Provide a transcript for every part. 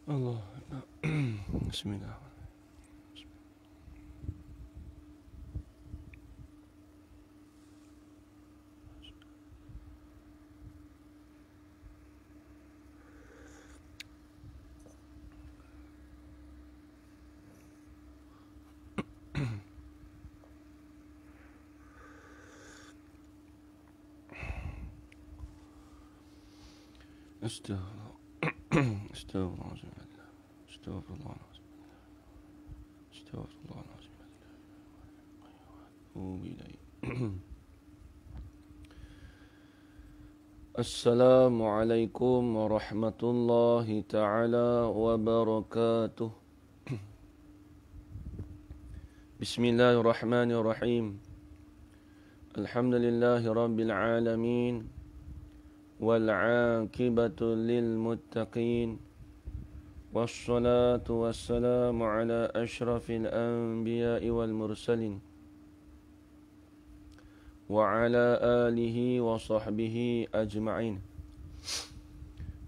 Allah. Bismillah. Astaghfirullah. Astaghfirullah. Astaghfirullah. Astaghfirullah. Assalamualaikum warahmatullahi ta'ala wabarakatuh. Bismillahirrahmanirrahim. Alhamdulillahi rabbil alamin. والعاقبة للمتقين والصلاة والسلام على أشرف الأنبياء والمرسلين وعلى آله وصحبه أجمعين.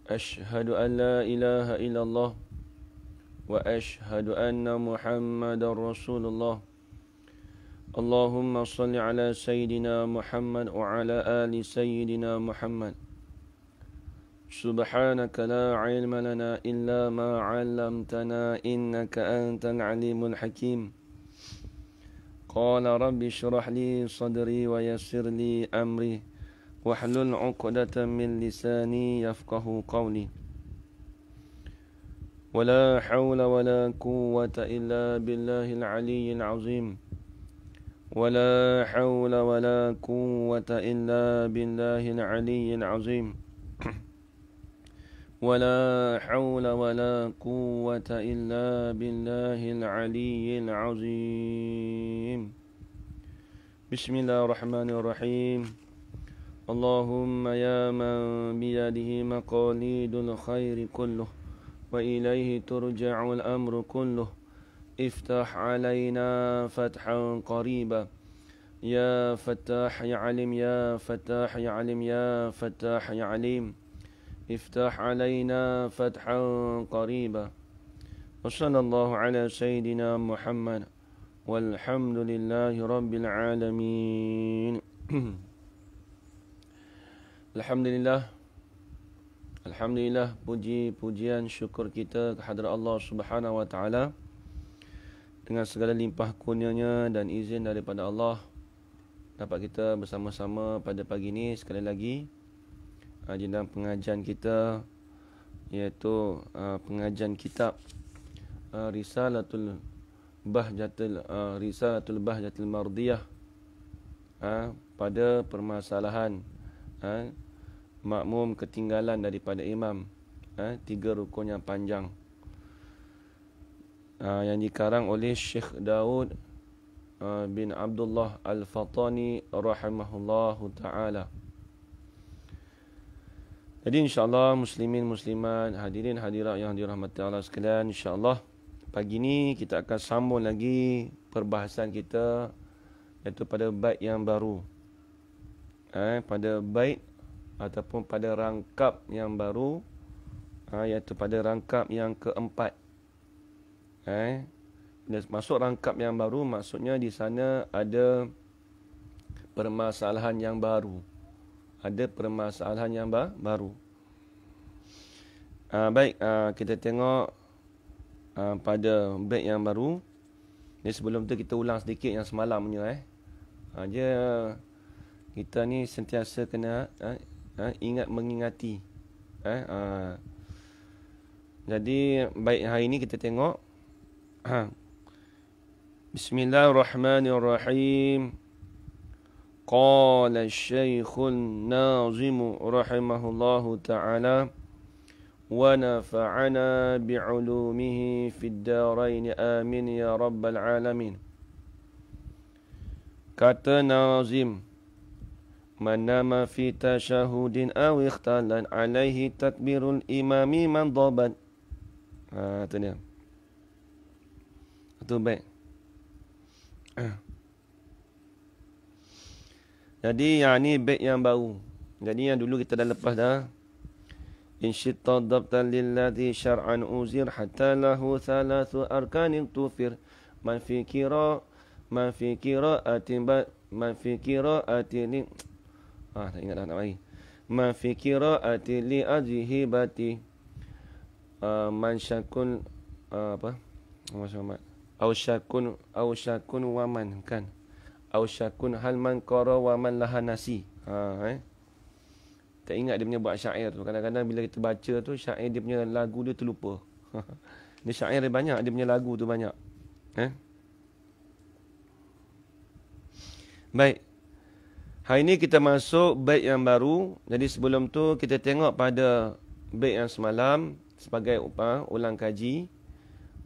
أشهد أن لا إله إلا الله وأشهد أن محمدا رسول الله. اللهم صل على سيدنا محمد وعلى آل سيدنا محمد. سبحانك لا علم لنا إلا ما علمتنا إنك أنت العليم الحكيم. قال رب اشرح لي صدري ويسر لي أمري واحلل عقدة من لساني يفقه قولي. ولا حول ولا قوة إلا بالله العلي العظيم. ولا حول ولا قوة إلا بالله العلي العظيم. ولا حول ولا قوة إلا بالله العلي العظيم. بسم الله الرحمن الرحيم. اللهم يا من بيده مقاليد الخير كله وإليه ترجع الأمر كله افتح علينا فتحا قريبا يا فتاح يا عليم يا فتاح يا عليم يا فتاح يا عليم افتح علينا فتحا قريبا. وصلى الله على سيدنا محمد والحمد لله رب العالمين. Alhamdulillah, puji-pujian syukur kita kehadrat Allah Subhanahu wa taala dengan segala limpah kurnianya dan izin daripada Allah dapat kita bersama-sama pada pagi ini sekali lagi dalam pengajian kita, iaitu pengajian kitab Risalatul Bahjatul Mardiyah pada permasalahan makmum ketinggalan daripada imam, 3 rukun yang panjang, yang dikarang oleh Syekh Daud bin Abdullah Al-Fatani rahimahullahu ta'ala. Jadi insyaAllah muslimin muslimat, hadirin hadirat yang dirahmati Allah sekalian, insyaAllah pagi ni kita akan sambung lagi perbahasan kita, iaitu pada bait yang baru, pada bait ataupun pada rangkap yang baru, iaitu pada rangkap yang keempat. Bila masuk rangkap yang baru, maksudnya di sana ada permasalahan yang baru. Ada permasalahan yang baru. Baik, kita tengok pada bait yang baru. Jadi sebelum tu kita ulang sedikit yang semalam punya Dia kita ni sentiasa kena ingat mengingati. Jadi baik, hari ni kita tengok Bismillahirrahmanirrahim. Qala Syekhun Nazimu rahimahullahu ta'ala wa nafa'ana bi'ulumihi fid darain amin ya rabbal alamin. Kata Nazim, manama fi tashahudin aw ikhtalan alaihi takbirul imami man dhabat. Itu dia. Itu baik. Jadi yang ni bait yang baru. Jadi yang dulu kita dah lepas dah. In syitta dabtan lilladhi syar'an uzir hatta lahu thalathu arkanin tufir. Man fi qira'atin li tak ingat dah nak bagi. Man fi qira'atin li ajhibati. Man syakun Aw syakun waman kan. Aw syakun hal man qara wa man laha nasi. Tak ingat dia punya buat syair tu. Kadang-kadang bila kita baca tu syair dia punya lagu dia terlupa. Dia syair dia banyak, dia punya lagu tu banyak. Baik. Hari ni kita masuk bait yang baru. Jadi sebelum tu kita tengok pada bait yang semalam sebagai ulang kaji.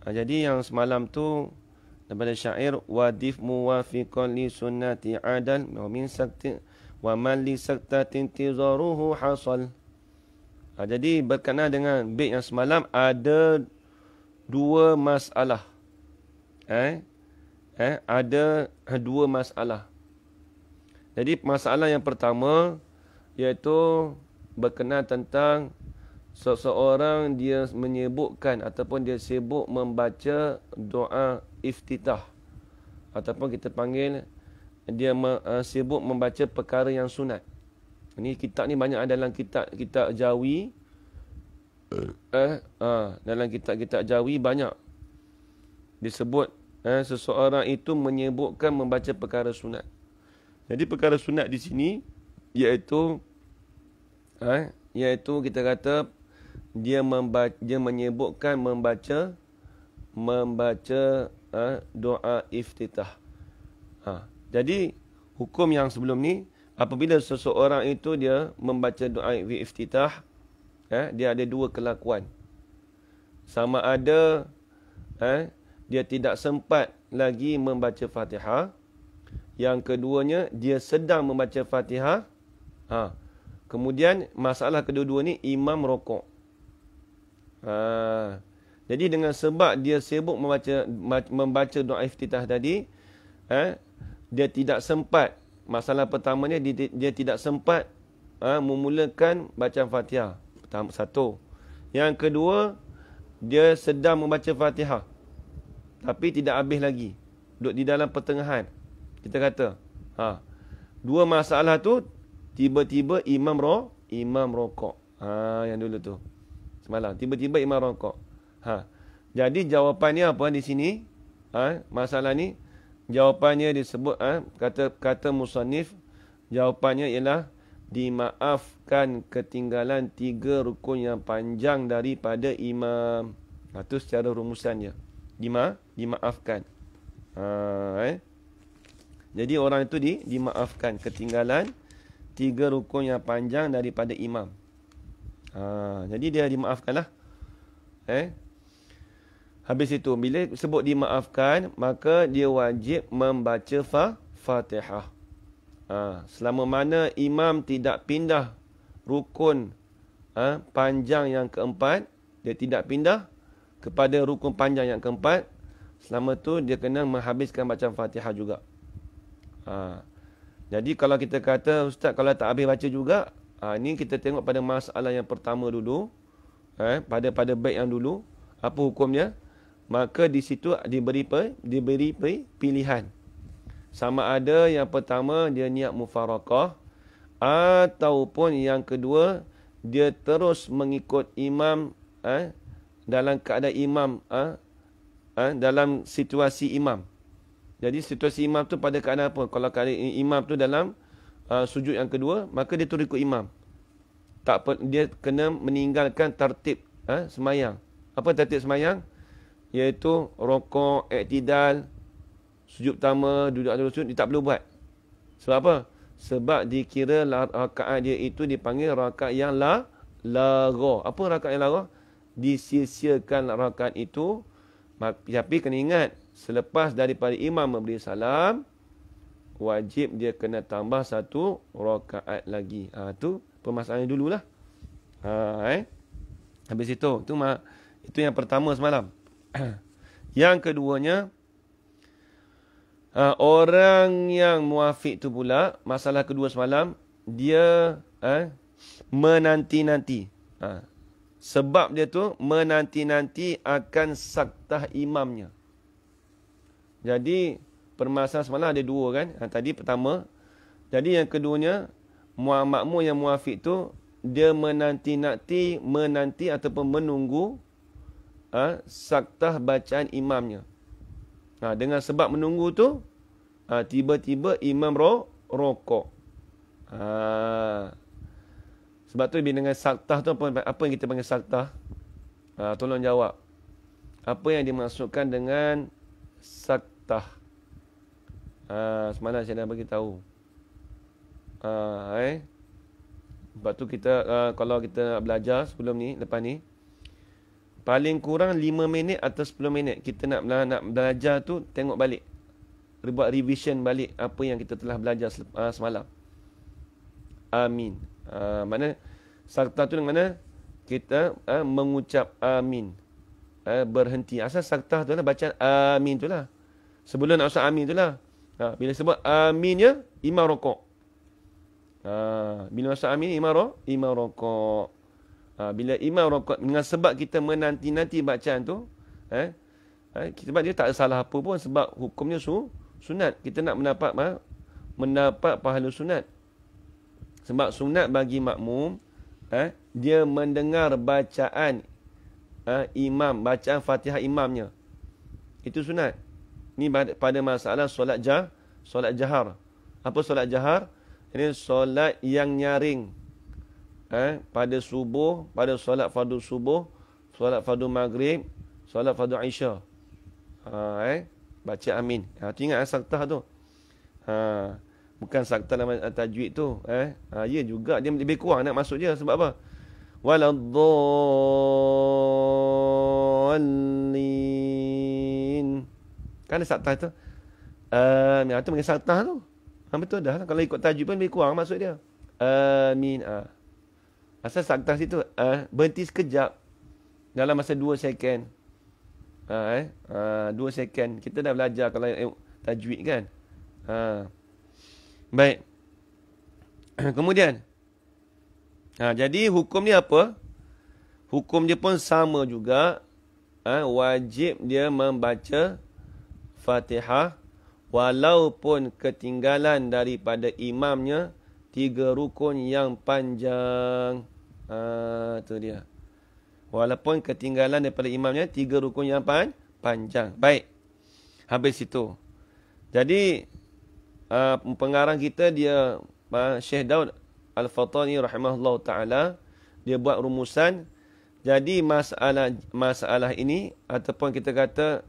Jadi yang semalam tu daripada syair wadif muwafiqan li sunnati adal wa min sakti wa man li saktatin tizaruhu hasal. Jadi berkenaan dengan bait yang semalam ada dua masalah. Ada dua masalah. Jadi masalah yang pertama iaitu berkenaan tentang seseorang dia menyebutkan ataupun dia sibuk membaca doa iftitah ataupun kita panggil dia sibuk membaca perkara yang sunat. Ini kitab ni banyak dalam kitab Jawi. Dalam kitab Jawi banyak disebut seseorang itu menyebutkan membaca perkara sunat. Jadi perkara sunat di sini iaitu kita kata dia menyebutkan membaca doa iftitah. Jadi hukum yang sebelum ni apabila seseorang itu dia membaca doa iftitah, dia ada dua kelakuan. Sama ada dia tidak sempat lagi membaca Fatihah. Yang keduanya dia sedang membaca Fatihah. Kemudian masalah kedua-dua ni imam rokok. Jadi dengan sebab dia sibuk membaca doa iftitah tadi, dia tidak sempat. Masalah pertamanya dia tidak sempat memulakan bacaan Fatihah. Satu. Yang kedua, dia sedang membaca Fatihah tapi tidak habis lagi. Duduk di dalam pertengahan. Kita kata, dua masalah tu tiba-tiba imam rokok. Yang dulu tu. Semalam tiba-tiba imam rokok. Jadi jawapannya apa di sini? Masalah ni jawapannya disebut kata musannif, jawapannya ialah dimaafkan ketinggalan 3 rukun yang panjang daripada imam. Itu secara rumusannya. Dimaafkan. Jadi orang itu dimaafkan ketinggalan 3 rukun yang panjang daripada imam. Jadi dia dimaafkanlah. Habis itu bila sebut dimaafkan, maka dia wajib membaca Fatihah. Selama mana imam tidak pindah rukun panjang yang keempat, dia tidak pindah kepada rukun panjang yang keempat, selama tu dia kena menghabiskan bacaan Fatihah juga. Jadi kalau kita kata, ustaz kalau tak habis baca juga, ini kita tengok pada masalah yang pertama dulu, pada bait yang dulu, apa hukumnya? Maka di situ diberi pilihan. Sama ada yang pertama dia niat mufarakah, ataupun yang kedua dia terus mengikut imam dalam keadaan imam dalam situasi imam. Jadi situasi imam tu pada keadaan apa? Kalau keadaan imam tu dalam sujud yang kedua, maka dia turut ikut imam. Dia kena meninggalkan tertib semayang. Apa tertib semayang? Iaitu rokok, iktidal, sujud pertama, duduk atas sujud, dia tak perlu buat. Sebab apa? Sebab dikira rakaat dia itu dipanggil rakaat yang lara. Apa rakaat yang lara? Disia-siakan rakaat itu. Tapi kena ingat, selepas daripada imam memberi salam, wajib dia kena tambah satu rakaat lagi. Itu permasalahannya dululah. Habis itu yang pertama semalam. Yang keduanya, orang yang muafiq tu pula, masalah kedua semalam, dia menanti-nanti. Sebab dia tu menanti-nanti akan saktah imamnya. Jadi permasalahan semalam ada dua kan. Tadi pertama. Jadi yang keduanya, makmum yang muafiq tu, dia menanti ataupun menunggu saktah bacaan imamnya. Dengan sebab menunggu tu, tiba-tiba imam rokok. Sebab tu dengan saktah tu, apa yang kita panggil saktah? Tolong jawab. Apa yang dimaksudkan dengan saktah? Semalam saya dah bagi tahu. Sebab tu kita, kalau kita nak belajar sebelum ni, lepas ni, paling kurang 5 minit atau 10 minit kita nak belajar tu, tengok balik. Buat revision balik apa yang kita telah belajar semalam. Amin. Mana saktah tu mana kita mengucap amin. Berhenti. Asal saktah tu lah bacaan amin tu lah. Sebelum nak ucap amin tu lah. Bila sebut aminnya, imam rokok. Bila ucap amin, imam rokok. Bila imam rokok, dengan sebab kita menanti-nanti bacaan tu, sebab dia tak salah apa pun, sebab hukumnya sunat. Kita nak mendapat pahala sunat. Sebab sunat bagi makmum, dia mendengar bacaan imam, bacaan Fatihah imamnya. Itu sunat. Ini pada masalah solat jahar. Apa solat jahar? Ini solat yang nyaring. Pada subuh, pada solat fardu subuh, solat fardu maghrib, solat fardu isya. Baca amin. Tu ingat saktah tu. Bukan saktah dalam tajwid tu. Ya juga, dia lebih kurang nak masuk dia. Sebab apa? Waladdallin. Kan ada saktah tu. Itu mengenai saktah tu. Betul dah. Kalau ikut tajwid pun lebih kurang masuk dia. Amin. Asal saktah situ. Berhenti sekejap. Dalam masa 2 second. 2 second. Kita dah belajar kalau tajwid kan. Baik. Kemudian. Jadi hukum dia apa? Hukum dia pun sama juga. Wajib dia membaca Fatihah. Walaupun ketinggalan daripada imamnya 3 rukun yang panjang. Itu dia. Walaupun ketinggalan daripada imamnya 3 rukun yang panjang. Baik. Habis itu. Jadi pengarang kita dia Syekh Daud Al-Fatani rahimahullah ta'ala, dia buat rumusan. Jadi masalah ini, ataupun kita kata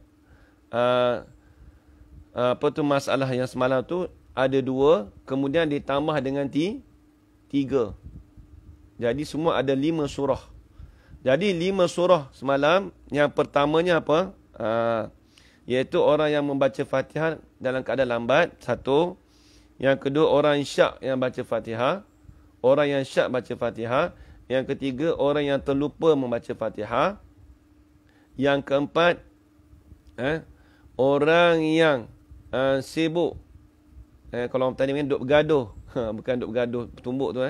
masalah yang semalam tu ada 2, kemudian ditambah dengan 3. Jadi semua ada 5 surah. Jadi 5 surah semalam, yang pertamanya apa? Iaitu orang yang membaca Fatihah dalam keadaan lambat, 1. Yang kedua, orang syak yang baca Fatihah. Orang yang syak baca Fatihah. Yang ketiga, orang yang terlupa membaca Fatihah. Yang keempat, orang yang sibuk. Kalau orang tadi duk bergaduh. Bukan duk bergaduh, tumbuk tu.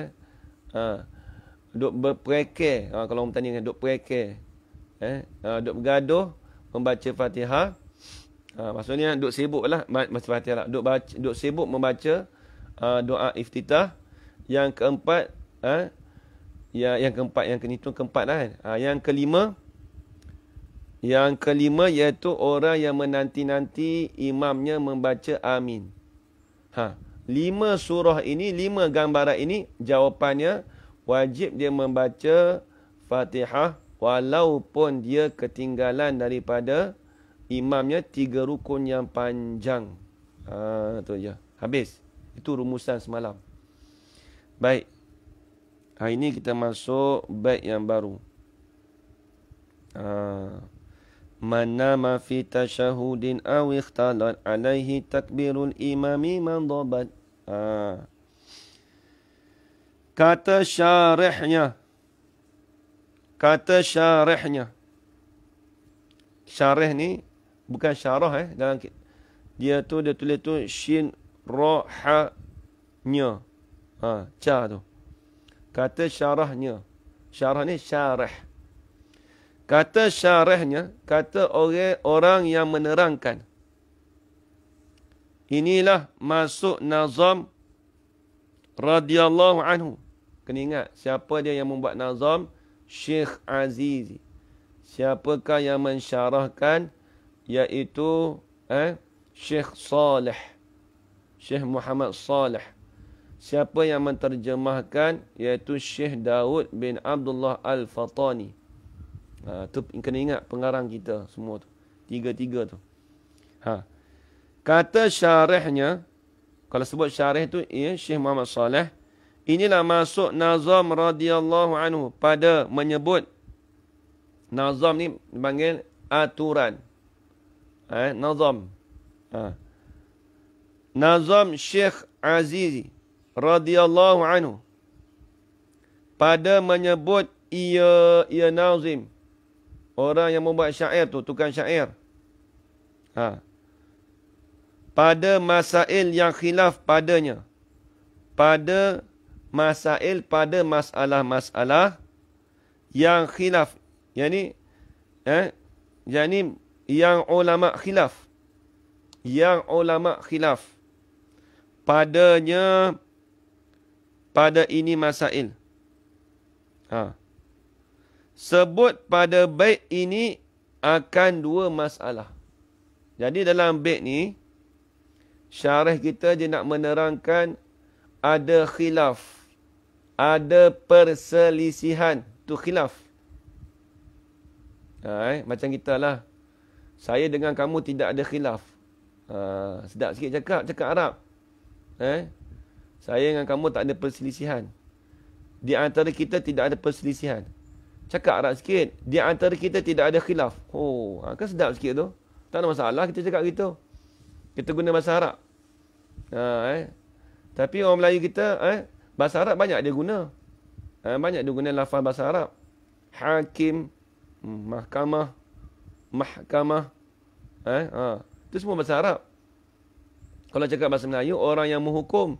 Duk berperekeh. Kalau orang tadi duk perekeh. Duk bergaduh, membaca Fatihah. Maksudnya duk sibuk lah baca Fatihah lah. Duk sibuk membaca doa iftitah. Yang keempat, yang keempat lah kan. Yang kelima, Yang kelima iaitu orang yang menanti-nanti imamnya membaca amin. 5 surah ini, 5 gambaran ini, jawapannya wajib dia membaca Fatihah walaupun dia ketinggalan daripada imamnya 3 rukun yang panjang. Tu je. Habis. Itu rumusan semalam. Baik. Hari ini kita masuk bait yang baru. Man nama fi tashahudin aw ikhtalat alaihi takbirul imami man dhabat. Kata syarihnya. Syarih ni bukan syarah dalam dia tulis tu shin ra ha nya. Ca tu. Kata syarahnya. Syarah ni syarih. Kata syarihnya, kata orang yang menerangkan. Inilah masuk nazam radhiyallahu anhu. Kena ingat, siapa dia yang membuat nazam? Syekh Azizi. Siapakah yang mensyarahkan? Iaitu Syekh Saleh. Syekh Muhammad Saleh. Siapa yang menterjemahkan? Iaitu Syekh Daud bin Abdullah Al-Fatani. Tu kena ingat pengarang kita semua tu. Tiga-tiga tu. Kata syarihnya, kalau sebut syarih tu, Syekh Muhammad Saleh. Inilah masuk nazam radhiyallahu anhu pada menyebut. Nazam ni dipanggil aturan. Nazam. Nazam Syekh Azizi radhiyallahu anhu pada menyebut ia nazim. Orang yang membuat syair tu, tukang syair. Pada masail yang khilaf padanya. Pada masail, pada masalah-masalah yang khilaf. Yani yang ulama khilaf. Yang ulama khilaf. Padanya, pada ini masail. Sebut pada bait ini akan 2 masalah. Jadi dalam bait ni, syarih kita dia nak menerangkan ada khilaf. Ada perselisihan. Tu khilaf. Macam kita lah. Saya dengan kamu tidak ada khilaf. Sedap sikit cakap Arab. Saya dengan kamu tak ada perselisihan. Di antara kita tidak ada perselisihan. Cakap Arab sikit. Di antara kita tidak ada khilaf. Kan sedap sikit tu. Tak ada masalah kita cakap gitu. Kita guna bahasa Arab. Tapi orang Melayu kita, bahasa Arab banyak dia guna. Banyak dia guna lafaz bahasa Arab. Hakim, mahkamah. Itu semua bahasa Arab. Kalau cakap bahasa Melayu, orang yang menghukum.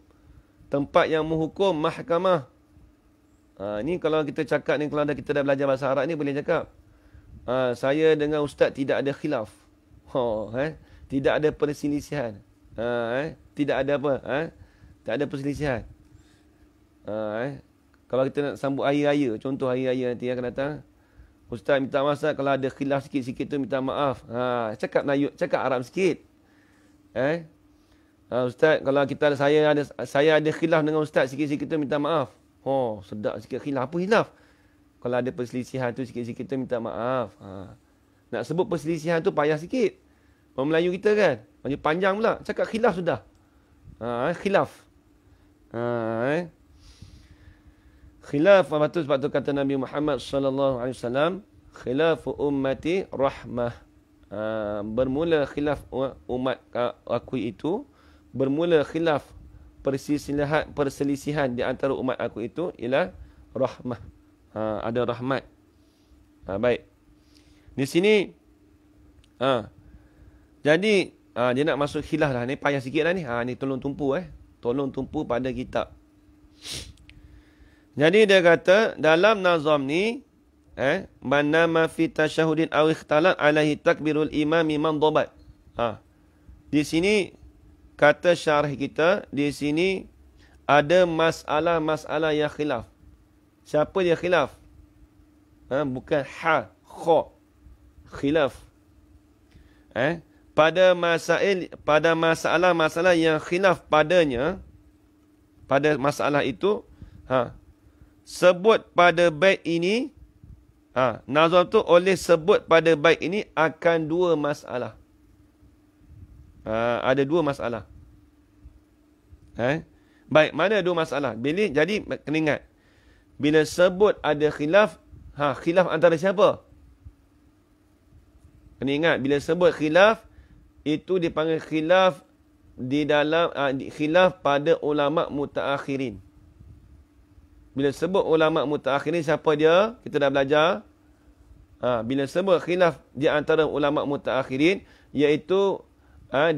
Tempat yang menghukum, mahkamah. Ni kalau kita cakap ni, kalau kita dah belajar bahasa Arab ni, boleh cakap. Saya dengan ustaz tidak ada khilaf. Tidak ada perselisihan. Tidak ada apa? Tak ada perselisihan. Kalau kita nak sambut hari raya, contoh hari raya nanti akan datang, ustaz minta maaf Ustaz, kalau ada khilaf sikit-sikit tu minta maaf. Cakap Melayu, cakap Arab sikit. Ustaz, kalau saya ada khilaf dengan ustaz sikit-sikit tu minta maaf. Sedap sikit khilaf. Apa khilaf? Kalau ada perselisihan tu sikit-sikit tu minta maaf. Nak sebut perselisihan tu payah sikit. Orang Melayu kita kan, panjang pula. Cakap khilaf sudah. Khilaf. Khilaf, sebab tu kata Nabi Muhammad sallallahu alaihi wasallam, khilafu ummati rahmah. Bermula khilaf umat aku itu, bermula khilaf perselisihan di antara umat aku itu ialah rahmah. Ada rahmat. Baik. Di sini jadi dia nak masuk khilaf lah. Ni payah sikit lah ni. Ni tolong tumpu Tolong tumpu pada kitab. Jadi dia kata dalam nazam ni man nama fi tashahudin aw ikhtalat alaihi takbirul imami man dhabat. Di sini kata syarih kita, di sini ada masalah-masalah yang khilaf. Siapa dia khilaf? Bukan kha. khilaf. Pada masalah-masalah yang khilaf padanya, pada masalah itu, sebut pada bait ini, nazam tu oleh sebut pada bait ini akan dua masalah. Ada dua masalah. Baik, mana dua masalah? Jadi kena ingat, bila sebut ada khilaf, khilaf antara siapa? Kena ingat, bila sebut khilaf, itu dipanggil khilaf di dalam khilaf pada ulama mutaakhirin. Bila sebut ulama mutaakhirin, siapa dia? Kita dah belajar. Bila sebut khilaf di antara ulama mutaakhirin, iaitu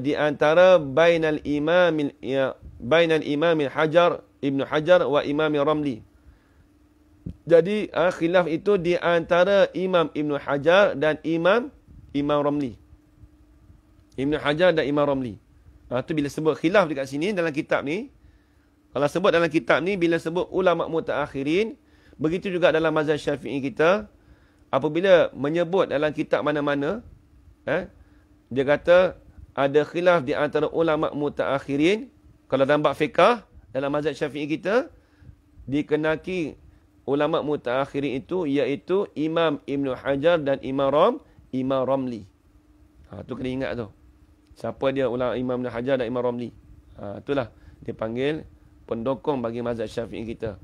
di antara bainal imam Hajar, Ibn Hajar wa Imam Ramli. Jadi khilaf itu di antara Imam Ibn Hajar dan Imam Ramli. Ibn Hajar dan Imam Ramli. Itu bila sebut khilaf dekat sini dalam kitab ni. Kalau sebut dalam kitab ni, bila sebut ulama mutaakhirin, begitu juga dalam mazhab Syafi'i kita, apabila menyebut dalam kitab mana-mana, dia kata ada khilaf di antara ulama mutaakhirin. Kalau dalam bab fiqh, dalam mazhab Syafi'i kita, dikenaki ulama mutaakhirin itu iaitu Imam Ibn Hajar dan Imam Ramli. Tu kena ingat tu. Siapa dia ulama Imam Ibn Hajar dan Imam Ramli? Itulah dipanggil pendokong bagi mazhab Syafi'i kita.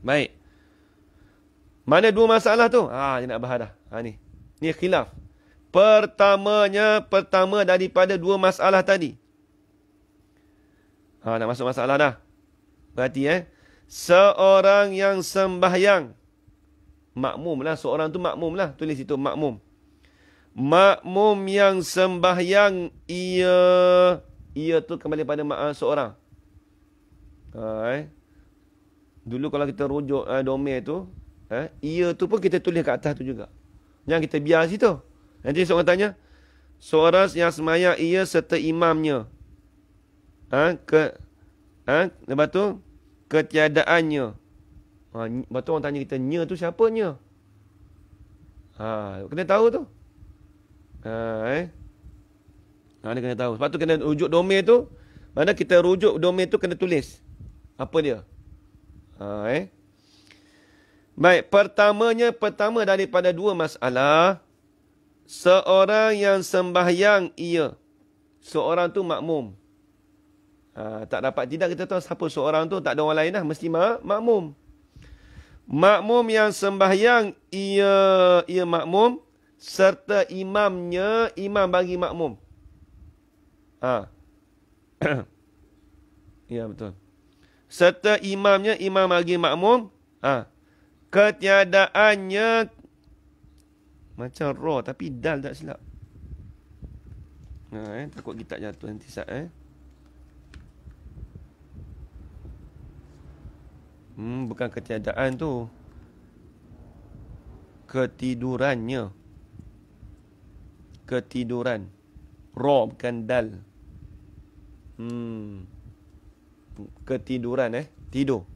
Baik. Mana dua masalah tu? Dia nak bahas dah. Ni khilaf. Pertama daripada dua masalah tadi. Nak masuk masalah dah. Berarti seorang yang sembahyang. Makmum lah. Seorang tu makmum lah. Tulis itu makmum. Makmum yang sembahyang ia tu kembali pada seorang. Dulu kalau kita rujuk domain tu, ia tu pun kita tulis kat atas tu juga. Jangan kita biar situ. Nanti seorang tanya, seorang yang sembahyang ia serta imamnya. Lepas tu ketiadaannya. Lepas tu orang tanya kita, nya tu siapa nya? Kena tahu tu. Dia kena tahu. Sebab tu kena rujuk domain tu. Mana kita rujuk domain tu kena tulis. Apa dia? Baik, pertama daripada dua masalah. Seorang yang sembahyang ia. Seorang tu makmum. Tak dapat tidak kita tahu siapa seorang tu. Tak ada orang lain lah. Mesti makmum. Makmum yang sembahyang ia makmum. Serta imamnya, imam bagi makmum. Ya, betul. Serta imamnya, imam bagi makmum. Ketiadaannya macam ra tapi dal tak silap. Takut kita jatuh nanti saat bukan ketiadaan tu. Ketiduran. Ra bukan dal. Ketiduran tidur.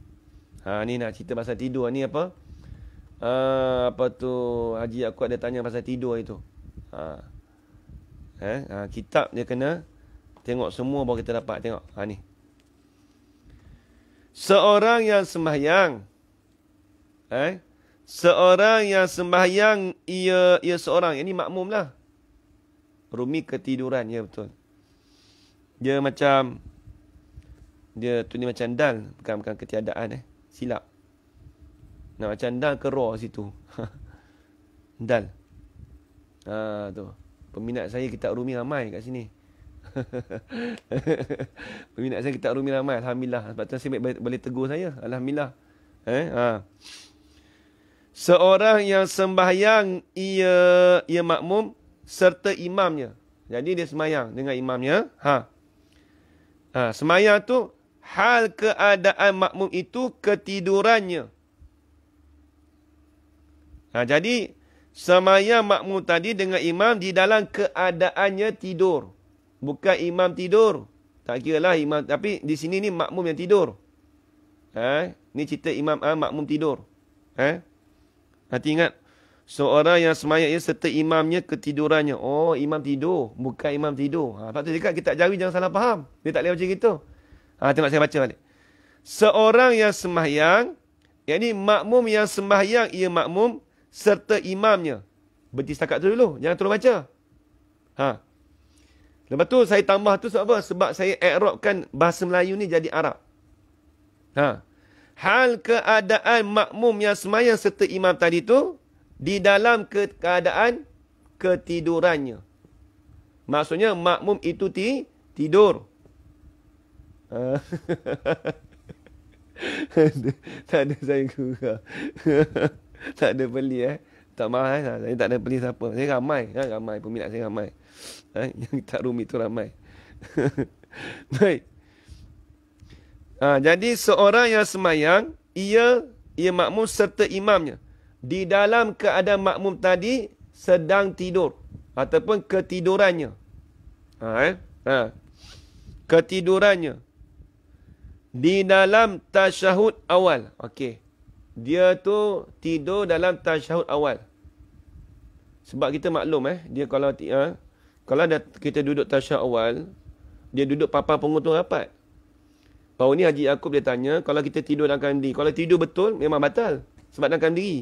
Ni nak cerita pasal tidur. Ni apa? Apa tu, Haji aku ada tanya pasal tidur itu. Kitab dia kena tengok semua baru kita dapat tengok. Ni. Seorang yang sembahyang. Seorang yang sembahyang ia seorang. Ini makmum lah. Rumi ketiduran. Ya, betul. Dia macam dia tu ni macam dal, bukan ketiadaan silap. Nak macam dal ke ra situ. Dal. Tu. Peminat saya kitab Rumi ramai kat sini. Peminat saya kitab Rumi ramai, alhamdulillah. Sebab tu saya boleh tegur saya, alhamdulillah. Seorang yang sembahyang ia makmum serta imamnya. Jadi dia sembahyang dengan imamnya. Sembahyang tu hal keadaan makmum itu ketidurannya. Jadi sembahyang makmum tadi dengan imam di dalam keadaannya tidur. Bukan imam tidur. Tak kira lah imam. Tapi di sini ni makmum yang tidur. Ni cerita imam makmum tidur. Nanti ingat. Seorang yang semayang ia serta imamnya ketidurannya. Oh, imam tidur. Bukan imam tidur. Lepas tu cakap kita jawi jangan salah faham. Dia tak boleh macam itu. Tengok saya baca balik. Seorang yang semayang, yakni makmum yang sembahyang ia makmum serta imamnya. Berhenti setakat tu dulu. Jangan terus baca. Lepas tu saya tambah tu sebab apa? Sebab saya i'rabkan bahasa Melayu ni jadi Arab. Hal keadaan makmum yang semayang serta imam tadi tu di dalam keadaan ketidurannya. Maksudnya makmum itu tidur. Tak ada saya gurau. Tak ada beli Tak mahal saya tak ada beli siapa. Saya ramai. Ramai peminat saya ramai. Yang tak rumit tu ramai. Baik. Jadi seorang yang semayang ia makmum serta imamnya di dalam keadaan makmum tadi sedang tidur ataupun ketidurannya. Ketidurannya di dalam tasyahud awal. Okey. Dia tu tidur dalam tasyahud awal. Sebab kita maklum dia kalau kita duduk tasyahud awal, dia duduk papan punggung tu rapat. Baru ni Haji Yaakob dia tanya, kalau kita tidur dalam keadaan berdiri, kalau tidur betul memang batal sebab dalam keadaan berdiri.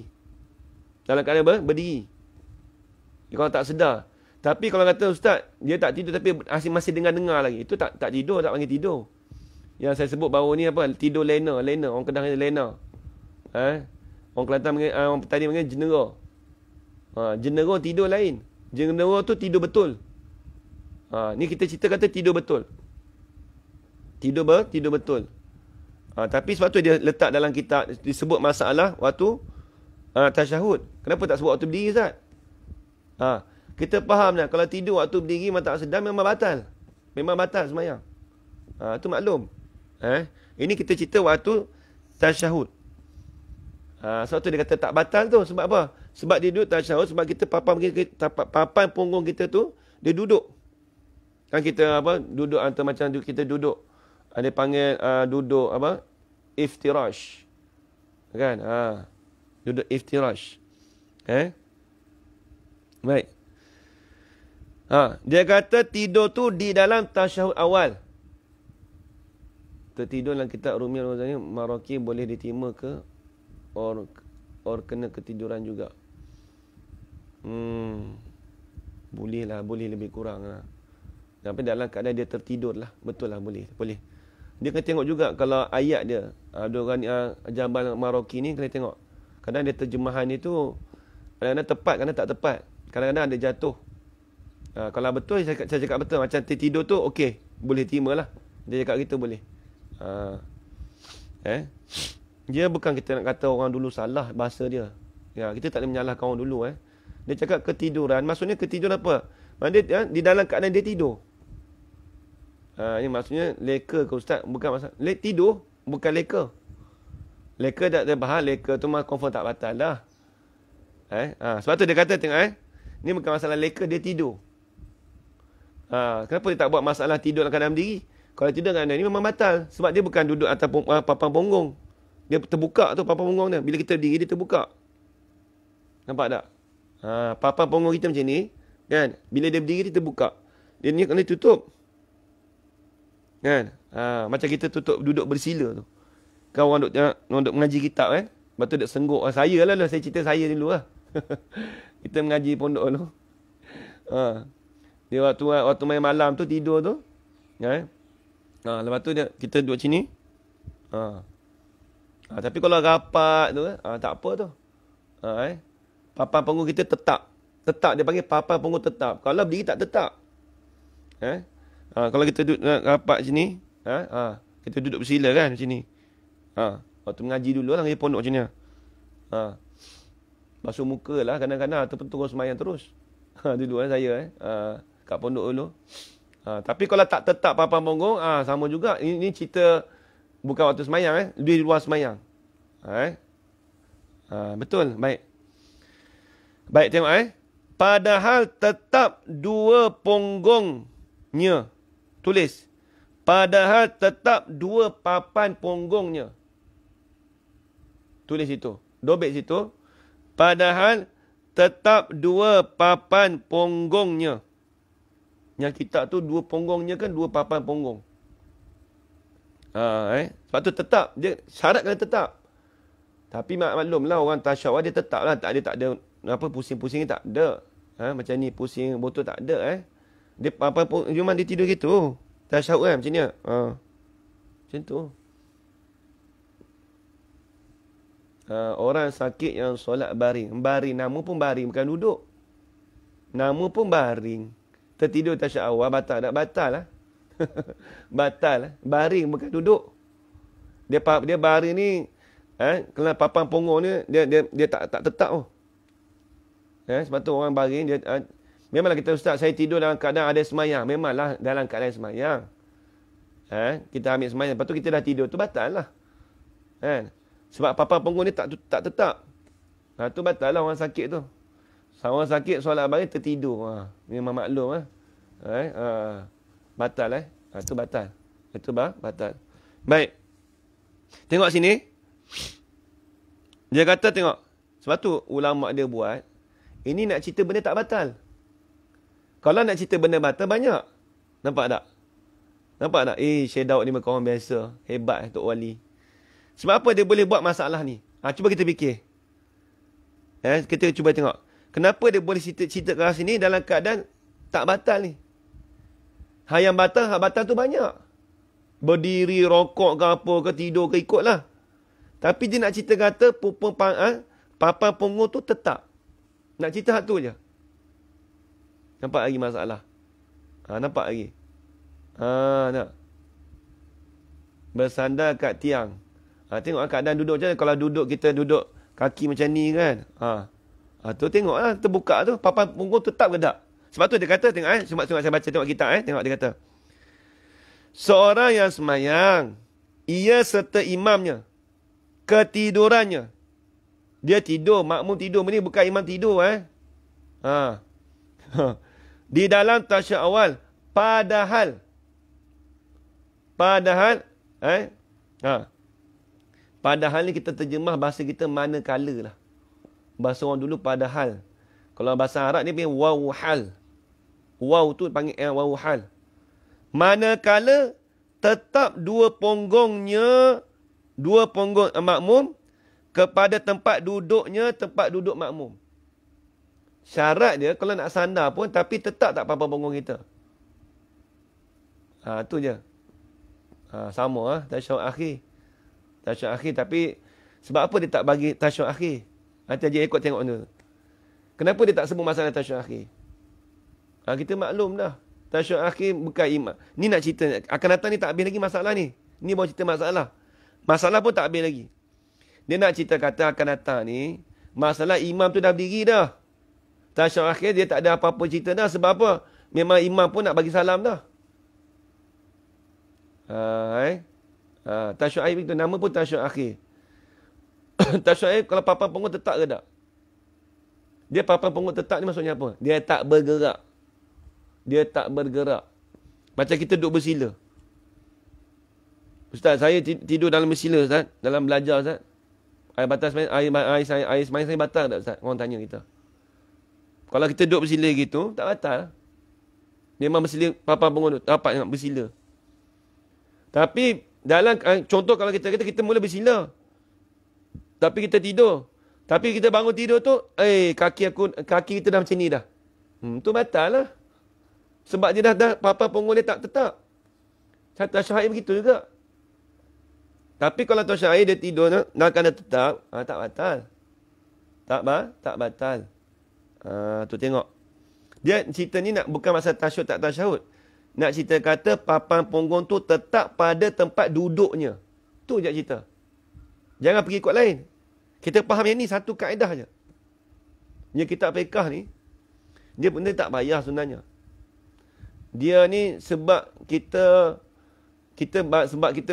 Dalam keadaan berdiri. Dia kalau tak sedar. Tapi kalau kata ustaz, dia tak tidur tapi masih dengar-dengar lagi. Itu tak tidur, tak panggil tidur. Yang saya sebut baru ni apa? Tidur lena. Orang Kedah kata lena. Orang Kelantan panggil, orang tadi panggil jenera. Jenera tidur lain. Jenera tu tidur betul. Ni kita cerita kata tidur betul. Tidur betul. Tapi sebab tu dia letak dalam kitab disebut masalah waktu tasyahud. Kenapa tak sebut waktu berdiri Ustaz? Kita faham dah kalau tidur waktu berdiri memang tak sedar memang batal. Memang batal semayang. Tu maklum. Ini kita cerita waktu tasyahud. Sebab tu dia kata tak batal tu sebab apa? Sebab dia duduk tasyahud sebab kita papan punggung kita tu dia duduk. Kan kita duduk macam kita duduk. Dia panggil duduk iftirash. Kan? Duduk iftirash. Baik. Dia kata tidur tu di dalam tasyahud awal. Tertidur dalam kitab Rumi Al-Ghazali Maraki boleh diterima ke or kena ketiduran juga? Boleh lebih kurang lah. Tapi dalam keadaan dia tertidur lah. Betul lah boleh. Dia kena tengok juga kalau ayat dia. Ada orang Jabal Maraki ni kena tengok. Kadang dia terjemahan itu kadang-kadang tepat, kadang tak tepat. Kadang-kadang ada jatuh. Kalau betul, saya cakap betul. Macam tertidur tu, okey. Boleh terima lah. Dia cakap gitu boleh. Dia bukan kita nak kata orang dulu salah bahasa dia. Kita tak boleh menyalahkan orang dulu. Dia cakap ketiduran. Maksudnya ketiduran apa? Dia di dalam keadaan dia tidur. Ini maksudnya leka ke ustaz? Bukan masalah. Tidur, bukan leka. Leka tak ada bahas. Leka tu mah confirm tak batal dah. Sebab tu dia kata tengok ni bukan masalah leka, dia tidur. Kenapa dia tak buat masalah tidur dalam keadaan berdiri? Kalau tidur dalam keadaan ni memang batal. Sebab dia bukan duduk atas papan punggung. Dia terbuka tu papan punggung dia. Bila kita berdiri, dia terbuka. Nampak tak? Papan punggung kita macam ni. Kan? Bila dia berdiri, dia terbuka. Dia ni kena tutup. Kan? Macam kita duduk bersila tu. Kan orang duduk mengaji kitab Lepas tu duduk sengguk. Saya lah. Saya cerita saya dulu lah. Kita mengaji pondok dulu. Dia waktu main malam tu tidur tu. Lepas tu kita duduk sini. Tapi kalau rapat tu tak apa tu. Papan punggung kita tetap. Tetap dia panggil papan punggung tetap. Kalau berdiri tak tetap. Kalau kita duduk rapat sini, kita duduk bersila kan sini. Waktu mengaji dulu lah ngaji pondok macam ni. Basuh muka lah kadang-kadang ataupun terus semayang terus. Dulu saya kat pondok dulu. Tapi kalau tak tetap papan punggung, sama juga. Ini cerita bukan waktu semayang di luar semayang. Betul, baik. Baik, tengok padahal tetap dua punggungnya. Tulis. Padahal tetap dua papan punggungnya. Tulis itu. Dobek situ. Padahal tetap dua papan ponggongnya. Yang kita tu dua ponggongnya kan dua papan ponggong. Sebab tu tetap. Dia syarat kena tetap. Tapi maklumlah orang tasyawal dia tetap lah. Tak ada apa pusing-pusing tak ada. Macam ni pusing botol tak ada. Dia papan cuma dia tidur gitu. Tasyawal kan macam ni. Macam tu. Orang sakit yang solat baring. Baring, nama pun baring, bukan duduk. Nama pun baring. Tertidur tasyahud awal, batal tak? Batal lah. Batal lah. Baring, bukan duduk. Dia baring ni, kalau papan punggung ni, dia tak tetap oh. Sebab tu orang baring, dia memanglah kita ustaz, saya tidur dalam keadaan ada semayang. Memanglah dalam keadaan semayang. Kita ambil semayang, lepas tu kita dah tidur, tu batal lah. Sebab papan punggung ni tak tetap. Tu batal lah orang sakit tu. Orang sakit solat baring tertidur. Memang maklum. Batal tu batal. Itu batal. Baik. Tengok sini. Dia kata tengok. Sebab tu ulama dia buat. Ini nak cerita benda tak batal. Kalau nak cerita benda batal banyak. Nampak tak? Nampak tak? Syekh Daud ni kawan biasa. Hebat Tok Wali. Sebab apa dia boleh buat masalah ni? Cuba kita fikir. Kita cuba tengok. Kenapa dia boleh cerita keras ni dalam keadaan tak batal ni? Yang batal tu banyak. Berdiri, rokok ke apa ke, tidur ke, ikutlah. Tapi dia nak cerita kata papan punggung tu tetap. Nak cerita hak tu je. Nampak lagi masalah? Nampak lagi? Nak. Bersandar kat tiang. Tengok keadaan duduk je. Kalau duduk, kita duduk kaki macam ni kan. Tu tengoklah, terbuka tu. Papan punggung tetap ke tak? Sebab tu dia kata, tengok sebab saya baca, tengok kitab tengok dia kata. Seorang yang semayang, ia serta imamnya, ketidurannya. Dia tidur, makmum tidur. Ini bukan imam tidur. Di dalam tasyahud awal, padahal, padahal ni kita terjemah bahasa kita manakala lah. Bahasa orang dulu padahal. Kalau bahasa Arab ni panggil wawhal. Waw tu panggil wawhal. Manakala tetap dua ponggong makmum kepada tempat duduk makmum. Syarat dia kalau nak sandar pun tapi tetap tak papan punggung kita. Tu je. Sama tasyahud akhir. Tasyahud akhir tapi sebab apa dia tak bagi tasyahud akhir? Nanti aja ikut tengok ni. Kenapa dia tak sebut masalah tasyahud akhir? Kita maklum dah. Tasyahud akhir bukan imam. Ni nak cerita. Akan datang ni tak habis lagi masalah ni. Ni baru cerita masalah. Masalah pun tak habis lagi. Dia nak cerita kata akan datang ni. Masalah imam tu dah berdiri dah. Tasyahud akhir dia tak ada apa-apa cerita dah. Sebab apa? Memang imam pun nak bagi salam dah. Tasyahud akhir itu. Nama pun tasyahud akhir. Tasyahud akhir kalau papan punggung tetap ke tak? Dia papan punggung tetap ni maksudnya apa? Dia tak bergerak. Dia tak bergerak. Macam kita duduk bersila. Ustaz, saya tidur dalam bersila, Ustaz. Dalam belajar, Ustaz. Air semain saya batal tak, Ustaz? Orang tanya kita. Kalau kita duduk bersila gitu, tak batal. Memang bersila, papan punggung tu. Dapat nak bersila. Tapi, dalam contoh kalau kita kata, kita mula bersila. Tapi kita tidur. Tapi kita bangun tidur tu, kaki kita dah macam ni dah. Tu batal lah. Sebab dia dah papan punggung dia tak tetap. Tasyahud begitu juga. Tapi kalau tasyahud dia tidur nak kena tetap, tak batal. Tak batal. Tu tengok. Dia cerita ni bukan masalah tasyahud tak tasyahud. Nak cerita kata papan punggung tu tetap pada tempat duduknya. Tu je cerita. Jangan pergi ikut lain. Kita faham yang ni satu kaedah je. Yang kitab fiqah ni, dia benda tak payah sebenarnya. Dia ni sebab kita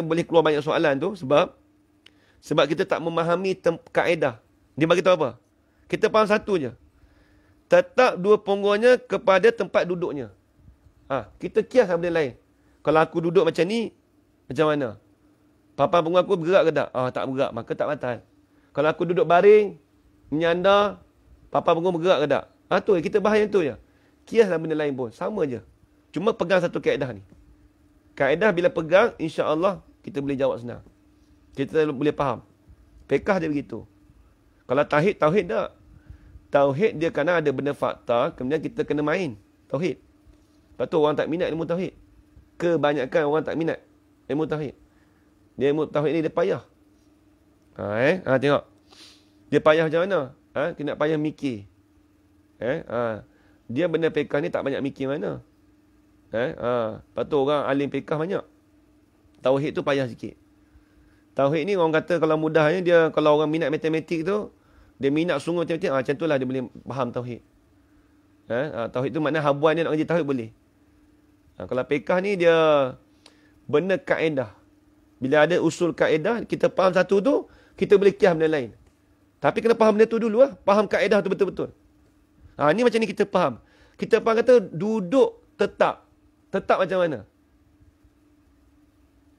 boleh keluar banyak soalan tu sebab kita tak memahami kaedah. Dia bagi tahu apa? Kita faham satu je. Tetap dua punggungnya kepada tempat duduknya. Kita kias benda lain. Kalau aku duduk macam ni, macam mana? Papan punggung aku bergerak ke tak? Tak bergerak, maka tak batal. Kalau aku duduk baring, menyandar, Papan punggung bergerak ke tak? Tu kita bahas yang tu je. Kiaslah benda lain pun. Sama je. Cuma pegang satu kaedah ni. Kaedah bila pegang, insya-Allah kita boleh jawab senang. Kita boleh faham. Fiqh dia begitu. Kalau tauhid tak. Tauhid dia kadang ada benda fakta, kemudian kita kena main. Tauhid. Lepas tu orang tak minat ilmu tauhid. Kebanyakan orang tak minat ilmu tauhid. Dia ilmu tauhid ni dia payah. Tengok. Dia payah macam mana? Dia nak payah mikir. Dia benda fiqh ni tak banyak mikir mana. Lepas tu orang alim fiqh banyak. Tauhid tu payah sikit. Tauhid ni orang kata kalau mudahnya dia, kalau orang minat matematik tu, dia minat sungguh matematik, macam itulah dia boleh faham tauhid. Tauhid tu maknanya habuan dia nak kerja tauhid boleh. Kalau fiqh ni dia benda kaedah. Bila ada usul kaedah, kita faham satu tu, kita boleh kias benda lain. Tapi kena faham benda tu dulu lah. Faham kaedah tu betul-betul. Ni macam ni kita faham. Kita faham kata duduk tetap. Tetap macam mana?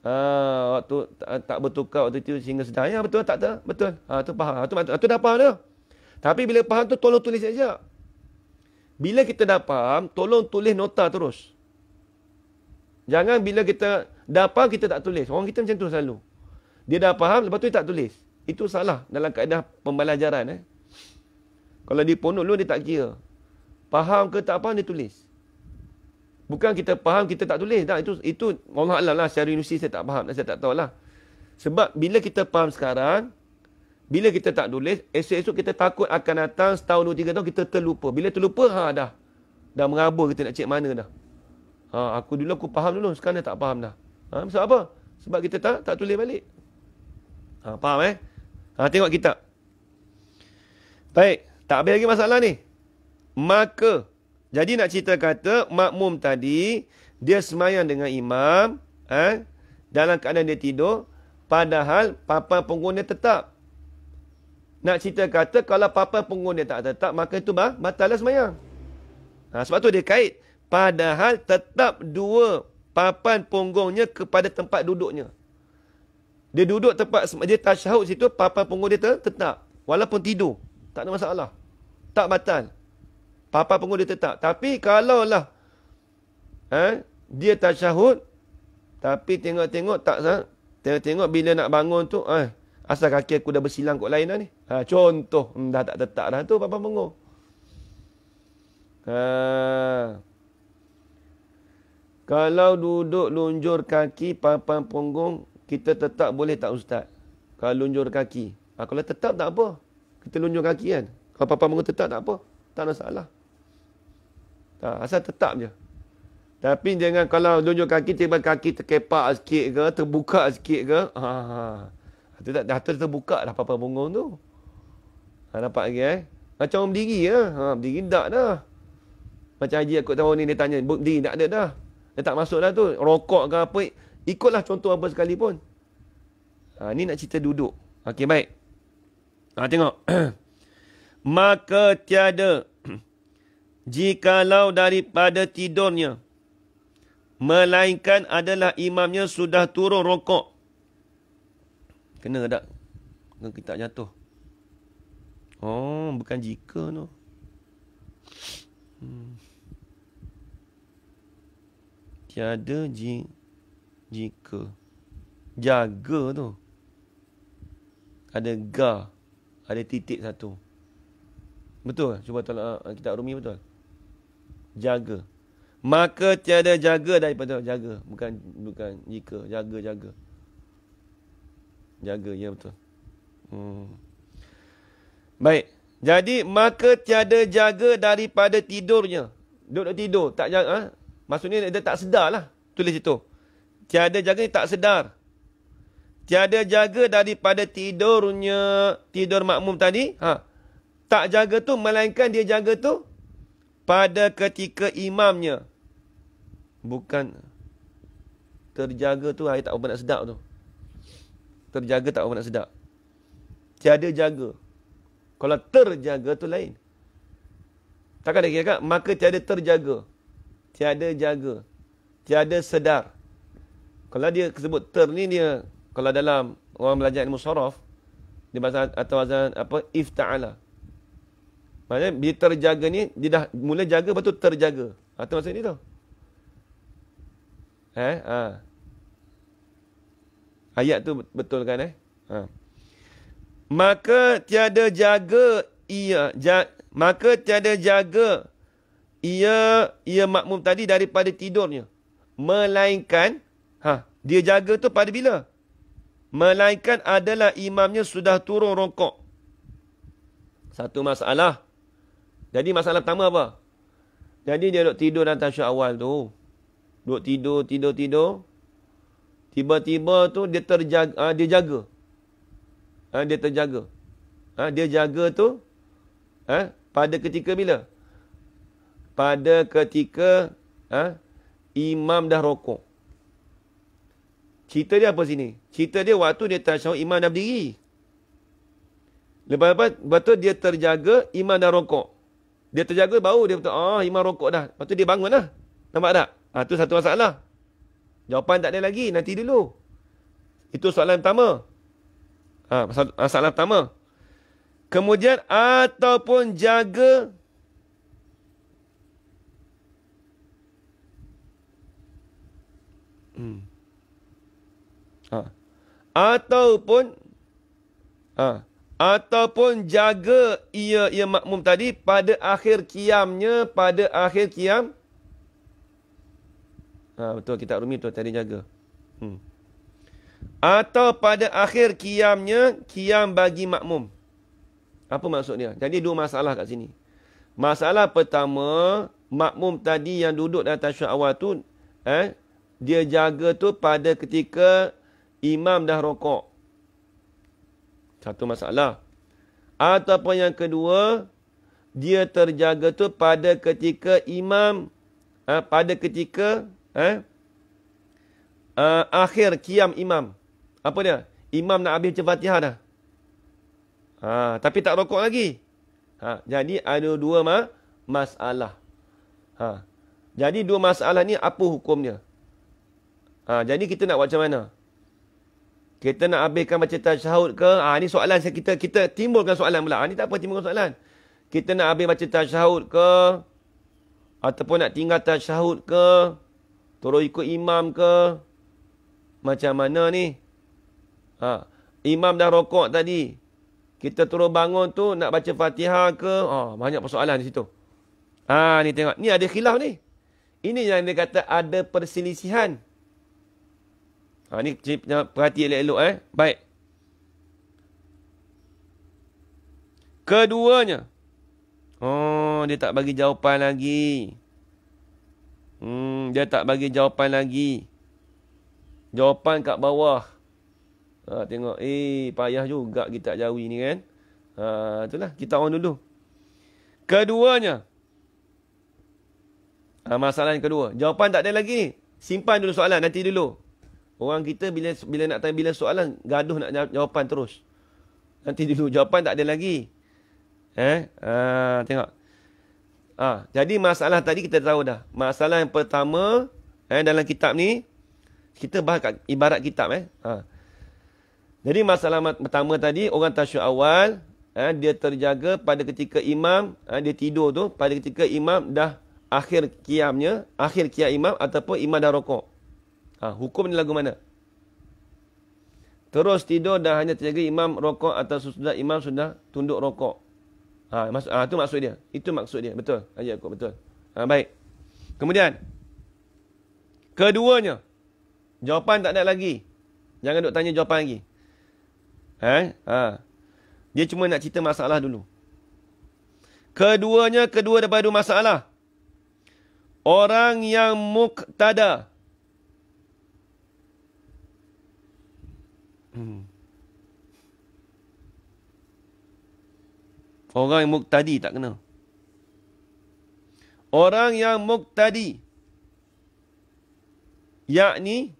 Waktu tak bertukar waktu itu sehingga sedar. Ya betul tak? Betul. Tu faham. Tu dah faham dah. Tapi bila faham tu tolong tulis saja. Bila kita dah faham, tolong tulis nota terus. Jangan bila kita dah faham kita tak tulis. Orang kita macam tu selalu. Dia dah faham lepas tu dia tak tulis. Itu salah dalam kaedah pembelajaran. Kalau di pondok dulu dia tak kira. Faham ke tak faham dia tulis. Bukan kita faham, kita tak tulis. Tak, itu Allah Alam lah. Secara universiti saya tak faham. Saya tak tahu lah. Sebab bila kita faham sekarang, bila kita tak tulis, esok-esok kita takut akan datang setahun, 2-3 tahun, kita terlupa. Bila terlupa, dah. Dah meraba kita nak cek mana dah. Aku faham dulu. Sekarang dah tak faham dah. Sebab apa? Sebab kita tak tulis balik. Faham tengok kitab. Baik. Tak habis lagi masalah ni. Maka, jadi nak cerita kata, makmum tadi, dia semayang dengan imam, dalam keadaan dia tidur, padahal papan punggung dia tetap. Nak cerita kata, kalau papan punggung dia tak tetap, maka itu batal semayang. Sebab tu dia kait, padahal tetap dua papan punggungnya kepada tempat duduknya. Dia duduk tempat, dia tasyahud situ, papan punggung dia tetap. Walaupun tidur, tak ada masalah. Tak batal. Papan punggung dia tetap. Tapi kalaulah dia tasyahud, tapi tengok-tengok tak sah. Tengok-tengok bila nak bangun tu, asal kaki aku dah bersilang kot lain dah ni. Contoh, dah tak tetap dah tu papan punggung. Kalau duduk lunjur kaki papan punggung, kita tetap boleh tak ustaz? Kalau lunjur kaki. Kalau tetap tak apa. Kita lunjur kaki kan. Kalau papan punggung tetap tak apa. Tak ada masalah. Asal tetap je. Tapi jangan kalau lunjur kaki, tiba kaki terkepak sikit ke, terbuka sikit ke. Dah terbuka dah papan punggung tu. Nampak lagi Macam orang berdiri berdiri tak dah. Macam haji aku tahu ni dia tanya, berdiri tak ada dah. Dia tak masuk dah tu. Rokok ke apa. Ikutlah contoh apa sekalipun. Ni nak cerita duduk. Okey, baik. Tengok. Maka tiada jikalau daripada tidurnya, melainkan adalah imamnya sudah turun rokok. Kena tak? Kita jatuh. Bukan jika tu. Tiada jika. Jaga tu. Ada ga. Ada titik satu. Betul? Cuba tolak kitab Rumi betul? Jaga. Maka tiada jaga daripada jaga. Bukan jika. Jaga. Jaga, ya betul. Baik. Jadi, maka tiada jaga daripada tidurnya. Duduk tidur. Tak jaga. Maksudnya dia tak sedar lah. Tulis itu. Tiada jaga ni tak sedar. Tiada jaga daripada tidurnya. Tidur makmum tadi. Tak jaga tu, melainkan dia jaga tu pada ketika imamnya. Bukan terjaga tu, tak apa nak sedap tu. Terjaga tak apa nak sedap. Tiada jaga. Kalau terjaga tu lain. Takkan dia kira kan? Maka tiada terjaga. Tiada jaga. Tiada sedar. Kalau dia sebut ter ni dia, kalau dalam orang belajar ilmu saraf, dia bahasa atau bahasa apa, ifta'ala. Maksudnya bila terjaga ni, dia dah mula jaga, lepas tu terjaga. Itu maksud ni tu. Ayat tu betul kan Maka tiada jaga ia makmum tadi daripada tidurnya, melainkan dia jaga tu pada bila? Melainkan adalah imamnya sudah turun rokok. Satu masalah. Jadi masalah pertama apa? Jadi dia duduk tidur dalam tasyahud awal tu. Duduk tidur. Tiba-tiba tu dia terjaga, dia jaga. Dia terjaga. Dia jaga tu pada ketika bila? Pada ketika imam dah rokok. Cerita dia apa sini? Cerita dia waktu dia tasyahud, imam dah berdiri. Lepas tu dia terjaga, imam dah rokok. Dia terjaga baru dia betul, imam rokok dah. Lepas tu dia bangun lah. Nampak tak? Tu satu masalah. Jawapan tak ada lagi, nanti dulu. Itu soalan pertama. Masalah pertama. Kemudian ataupun jaga ataupun jaga ia makmum tadi pada akhir qiyamnya, pada akhir qiyam. Betul, kitab Rumi tu tadi jaga. Atau pada akhir qiyamnya, qiyam bagi makmum. Apa maksudnya? Jadi dua masalah kat sini. Masalah pertama, makmum tadi yang duduk dalam tasyahud awal tu, dia jaga tu pada ketika imam dah rokok. Satu masalah. Ataupun yang kedua, dia terjaga tu pada ketika imam, pada ketika akhir qiyam imam. Apa dia? Imam nak habis baca Fatihah dah. Tapi tak rokok lagi. Jadi ada dua masalah. Jadi dua masalah ni apa hukumnya? Jadi kita nak buat macam mana? Kita nak habiskan baca tasyahud ke? Ni soalan kita timbulkan soalan pula. Ni tak apa timbulkan soalan. Kita nak habis baca tasyahud ke? Ataupun nak tinggal tasyahud ke? Terus ikut imam ke? Macam mana ni? Imam dah rokok tadi. Kita terus bangun tu nak baca Fatihah ke? Banyak persoalan di situ. Ni tengok. Ni ada khilaf ni. Ini yang dia kata ada perselisihan. Ni perhati elok-elok Baik. Keduanya. Dia tak bagi jawapan lagi. Dia tak bagi jawapan lagi. Jawapan kat bawah. Tengok. Payah juga kita Jawi ni kan. Itulah. Kita on dulu. Keduanya. Masalah yang kedua. Jawapan tak ada lagi ni. Simpan dulu soalan. Nanti dulu. Orang kita bila nak tanya bila soalan, gaduh nak jawapan terus. Nanti dulu. Jawapan tak ada lagi. Tengok. Jadi masalah tadi kita tahu dah. Masalah yang pertama dalam kitab ni, kita bahas kat ibarat kitab. Jadi masalah pertama tadi, orang tasyahud awal, dia terjaga pada ketika imam, dia tidur tu, pada ketika imam dah akhir qiyamnya, akhir qiyam imam ataupun imam dah rokok. Hukum ni lagu mana? Terus tidur dah hanya terjaga imam rokok atau sudah imam sudah tunduk rokok. Itu maksud dia. Itu maksud dia. Betul. Ayat aku betul. Baik. Kemudian. Keduanya. Jawapan tak ada lagi. Jangan duk tanya jawapan lagi. Dia cuma nak cerita masalah dulu. Keduanya, kedua daripada dua masalah. Orang yang muqtada. Orang yang muqtadi tak kena. Orang yang muqtadi. Yakni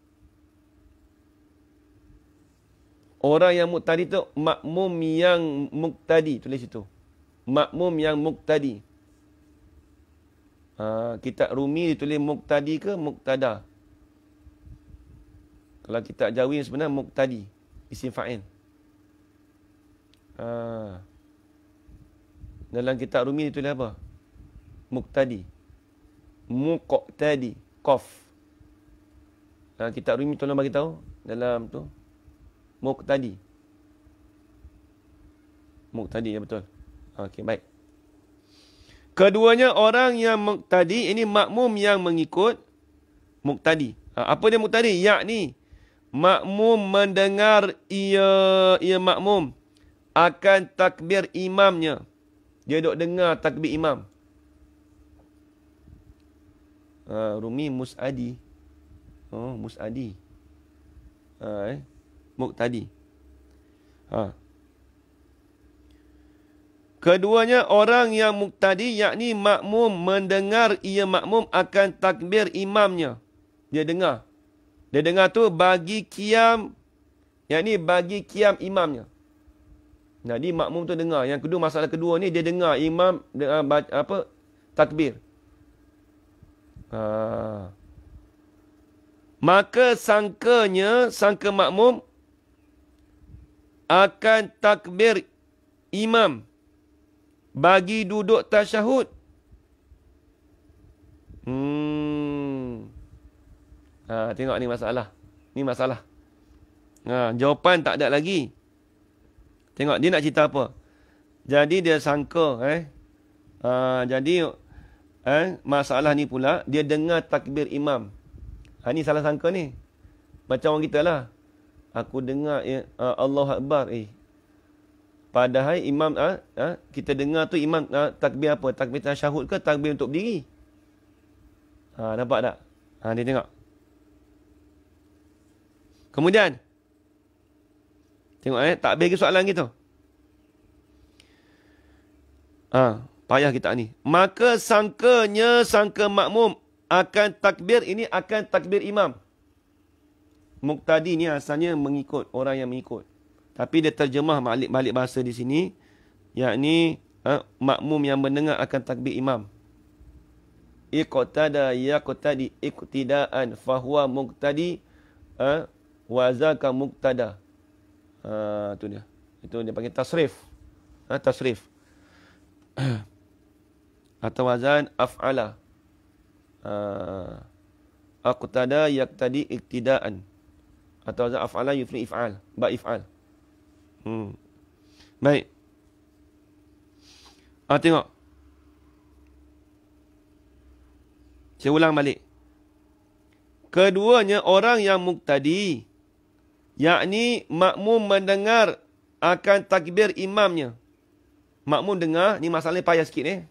orang yang muqtadi tu makmum yang muqtadi. Tulis situ. Makmum yang muqtadi. Kitab Rumi ditulis muqtadi ke muqtada? Kalau kitab Jawi sebenarnya muqtadi. Isim fa'il. Dalam kitab Rumi itu apa? Muqtadi. Muqtadi. Qaf. Kitab Rumi tolong bagi tahu dalam tu. Muqtadi. Muqtadi, ya betul. Okey, baik. Keduanya orang yang muqtadi, ini makmum yang mengikut muqtadi. Apa dia muqtadi? Yakni makmum mendengar ia makmum akan takbir imamnya. Dia duk dengar takbir imam. Rumi mus'adi. Oh, mus'adi. Muqtadi. Keduanya orang yang muqtadi, yakni makmum mendengar ia makmum akan takbir imamnya. Dia dengar. Dia dengar tu bagi qiyam, yakni bagi qiyam imamnya. Jadi makmum tu dengar. Yang kedua, masalah kedua ni dia dengar imam takbir. Maka sangka makmum akan takbir imam bagi duduk tasyahud. Tengok ni masalah. Ni masalah. Jawapan tak ada lagi. Tengok dia nak cerita apa. Jadi dia sangka masalah ni pula dia dengar takbir imam. Ni salah sangka ni. Macam orang kita lah. Aku dengar Allahu Akbar. Padahal imam kita dengar tu imam takbir apa? Takbir tasyahud ke takbir untuk berdiri? Nampak tak? Dia tengok. Kemudian tengok tak habis lagi soalan gitu. Payah kita ni. Maka sangka makmum akan takbir, ini akan takbir imam. Muqtadi ni asalnya mengikut, orang yang mengikut. Tapi dia terjemah balik bahasa di sini, yakni makmum yang mendengar akan takbir imam. Iqtada yaqtadi iqtidaan fahuwa muqtadi wa zaka muqtada. Tu dia. Itu dia panggil tasrif. Tasrif. Atau wazan af'ala. Aqtada yaqtadi iqtidaan. Atau wazan af'ala yufni if'al. Ba if'al. Baik. Tengok. Saya ulang balik. Keduanya orang yang muqtadi, yakni makmum mendengar akan takbir imamnya. Makmum dengar, ni masalahnya payah sikit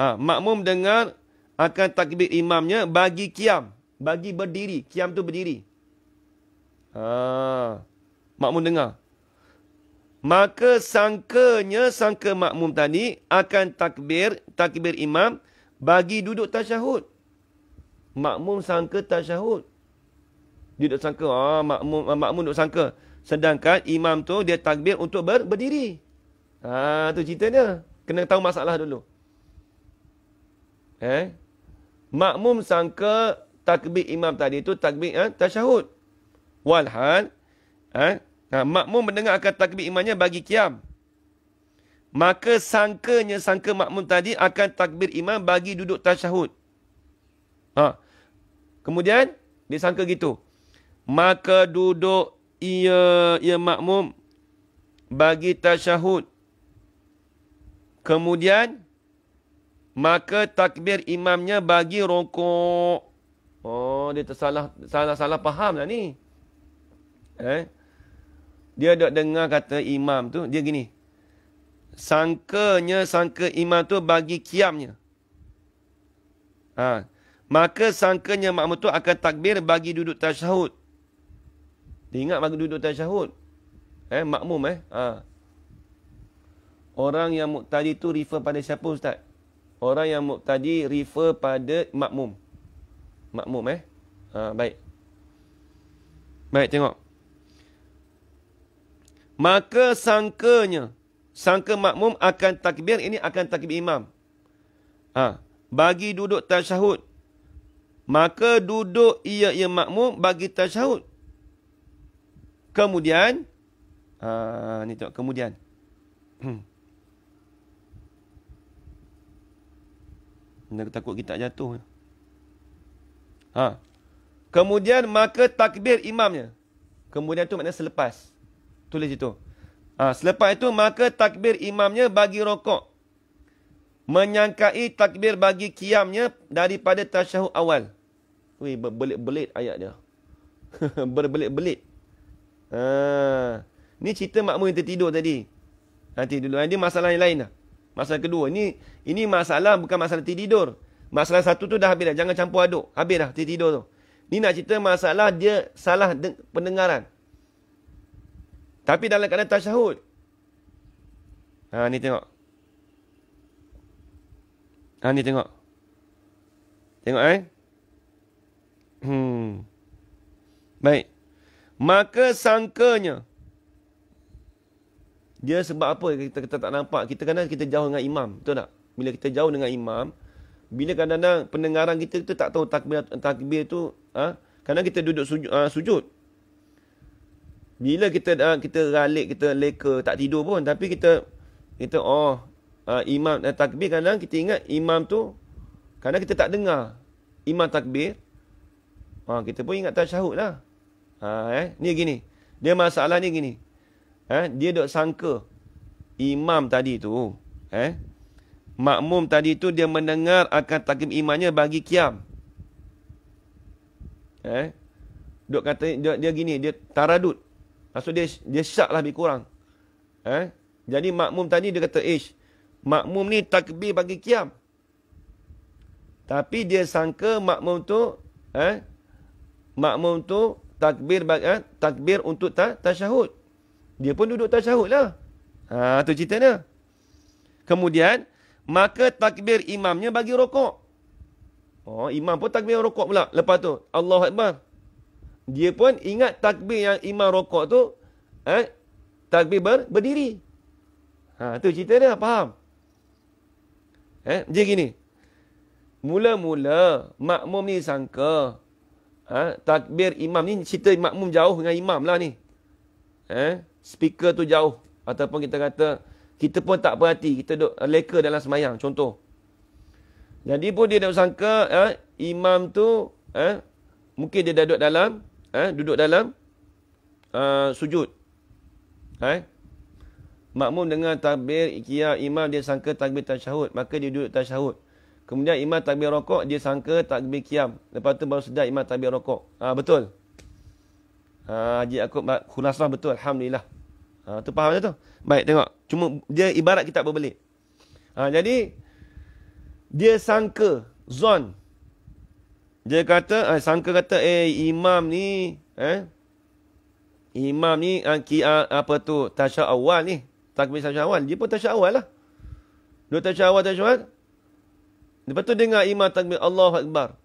makmum dengar akan takbir imamnya bagi qiyam, bagi berdiri. Qiyam tu berdiri. Makmum dengar. Maka sangka makmum tadi akan takbir imam bagi duduk tasyahud. Makmum sangka tasyahud. Dia duduk sangka, makmum duduk sangka. Sedangkan imam tu dia takbir untuk berdiri. Tu cerita dia. Kena tahu masalah dulu. Makmum sangka takbir imam tadi tu takbir tasyahud. Walhal makmum mendengar akan takbir imamnya bagi qiyam. Maka sangka makmum tadi akan takbir imam bagi duduk tasyahud. Kemudian dia sangka gitu. Maka duduk ia makmum bagi tasyahud. Kemudian maka takbir imamnya bagi rukuk. Dia salah faham lah ni. Dia dok dengar kata imam tu, dia gini. Sangka imam tu bagi qiyamnya. Maka sangkanya makmum tu akan takbir bagi duduk tasyahud. Dia ingat bagi duduk tasyahud. Makmum Orang yang muqtadi tu refer pada siapa ustaz? Orang yang muqtadi refer pada makmum. Makmum baik. Baik, tengok. Maka sangka makmum akan takbir, ini akan takbir imam. Bagi duduk tasyahud. Maka duduk ia makmum bagi tasyahud. Kemudian ni tengok kemudian. Takut kita jatuh. Kemudian maka takbir imamnya. Kemudian tu maknanya selepas. Tulis itu. Selepas itu maka takbir imamnya bagi rokok. Menyangkai takbir bagi qiyamnya daripada tasyahud awal. Wih, berbelit-belit ayat dia. Berbelit-belit. Ni cerita makmum yang tertidur tadi. Nanti dulu. Ini masalah yang lain dah. Masalah kedua. Ini masalah bukan masalah tertidur. Masalah satu tu dah habis dah. Jangan campur aduk. Habis dah tertidur tu. Ni nak cerita masalah dia salah pendengaran. Tapi dalam keadaan tasyahud. Ni tengok. Ni tengok. Tengok Baik. Maka sangkanya. Dia sebab apa kita tak nampak. Kita kadang kita jauh dengan imam. Betul tak? Bila kita jauh dengan imam. Bila kadang-kadang pendengaran kita tu tak tahu takbir tu. Kadang kita duduk sujud. Bila kita ralik, kita leka, tak tidur pun. Tapi kita imam takbir, kadang kita ingat imam tu. Kadang kita tak dengar imam takbir. Kita pun ingat tasyahud lah. Ni gini. Dia masalah ni gini. Dia duk sangka imam tadi tu. Makmum tadi tu dia mendengar akan takbir imamnya bagi qiyam. Duk kata dia gini, dia taradud. Maksud dia syak lah lebih kurang. Jadi makmum tadi dia kata, makmum ni takbir bagi qiyam. Tapi dia sangka makmum tu takbir untuk tasyahud. Dia pun duduk tasyahud lah. Tu cerita dia. Kemudian maka takbir imamnya bagi rokok. Imam pun takbir rokok pula. Lepas tu Allahu Akbar. Dia pun ingat takbir yang imam rokok tu takbir berdiri. Tu cerita dia, faham? Dia gini. Mula-mula makmum ni sangka takbir imam ni, cerita makmum jauh dengan imam lah ni. Speaker tu jauh. Ataupun kita kata kita pun tak perhati, kita duduk leka dalam semayang, contoh. Jadi pun dia dah sangka imam tu mungkin dia dah duduk dalam sujud. Makmum dengan takbir qiyam imam, dia sangka takbir tasyahud, maka dia duduk tasyahud. Kemudian imam takbir rokok, dia sangka takbir qiyam. Lepas tu baru sedar imam takbir rokok. Betul. Haji Yaakob khulasah betul, alhamdulillah. Tu faham tu. Baik, tengok. Cuma dia ibarat kitab berbelit. Jadi dia sangka zon. Dia kata imam ni apa tu tasyahud awal ni, takbir tasyahud awal. Dia pun tasyahud awal lah. Dua tasyahud. Lepas tu dengar imam takbir Allahu Akbar.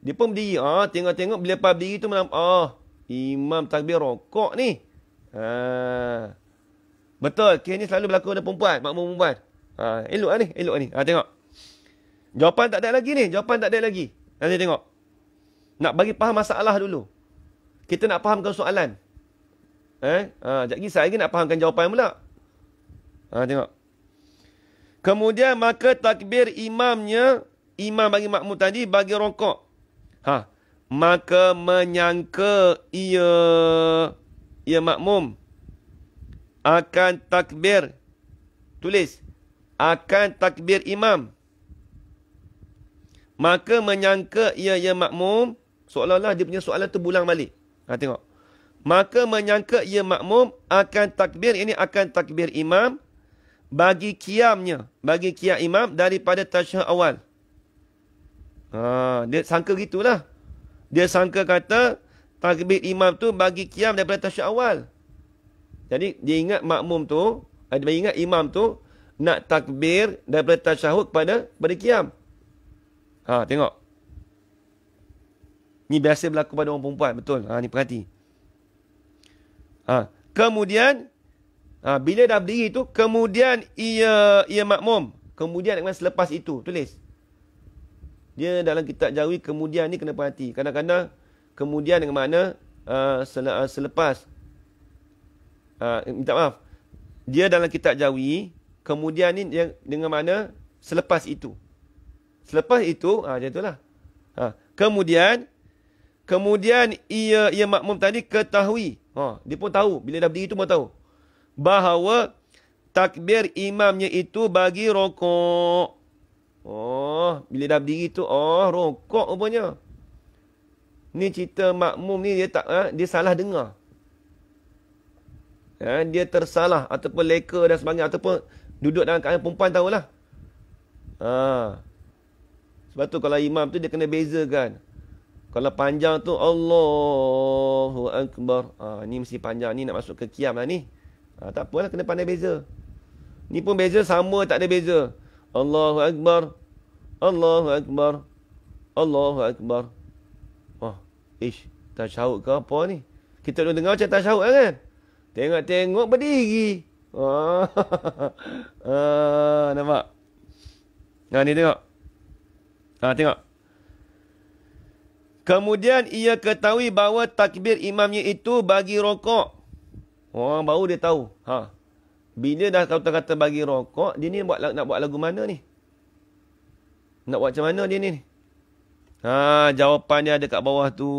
Dia pun berdiri. Tengok-tengok bila lepas berdiri tu imam takbir rokok ni. Betul. Kes ni selalu berlaku pada perempuan, makmum perempuan. Elok lah ni. Tengok. Jawapan tak ada lagi. Nanti tengok. Nak bagi faham masalah dulu. Kita nak fahamkan soalan. Sekejap lagi saya nak fahamkan jawapan pula. Tengok. Kemudian maka takbir imamnya, imam bagi makmum tadi bagi rokok. Maka menyangka ia makmum akan takbir. Tulis. Akan takbir imam. Maka menyangka ia makmum. Seolah-olah dia punya soalan tu bulang balik. Tengok. Maka menyangka ia makmum akan takbir. Ini akan takbir imam. Bagi qiyamnya. Bagi qiyam imam daripada tasyahud awal. Dia sangka gitulah. Dia sangka kata takbir imam tu bagi qiyam daripada tasyahud awal. Jadi dia ingat makmum tu, dia ingat imam tu nak takbir daripada tasyahud pada qiyam. Tengok. Ni biasa berlaku pada orang perempuan, betul. Ni perhati. Kemudian bila dah berdiri tu, kemudian ia makmum. Kemudian dengan selepas itu, tulis. Dia dalam kitab Jawi, kemudian ni kena perhati. Kadang-kadang kemudian dengan makna selepas. Minta maaf. Dia dalam kitab Jawi, kemudian ni dia dengan makna selepas itu. Selepas itu, macam itulah. Kemudian ia makmum tadi ketahui. Dia pun tahu. Bila dah berdiri itu pun tahu. Bahawa takbir imamnya itu bagi rokok. Bila dah berdiri itu, rokok rupanya. Ni cerita makmum ni dia salah dengar. Dia tersalah ataupun leka dan sebagainya. Ataupun duduk dalam keadaan perempuan tahulah. Sebab tu kalau imam tu dia kena bezakan. Kalau panjang tu Allahu Akbar. Ni mesti panjang. Ni nak masuk ke qiyam lah ni. Tak apalah, kena pandai beza. Ni pun beza sama tak ada beza. Allahu Akbar. Allahu Akbar. Allahu Akbar. Tasyahud ke apa ni? Kita duduk dengar macam tasyahud kan? Tengok-tengok berdiri. Nampak? Ni tengok. Tengok. Kemudian ia ketahui bahawa takbir imamnya itu bagi rokok. Baru dia tahu. Bila dah kata-kata bagi rokok, dia ni nak buat lagu mana ni? Nak buat macam mana dia ni? Jawapan dia ada kat bawah tu.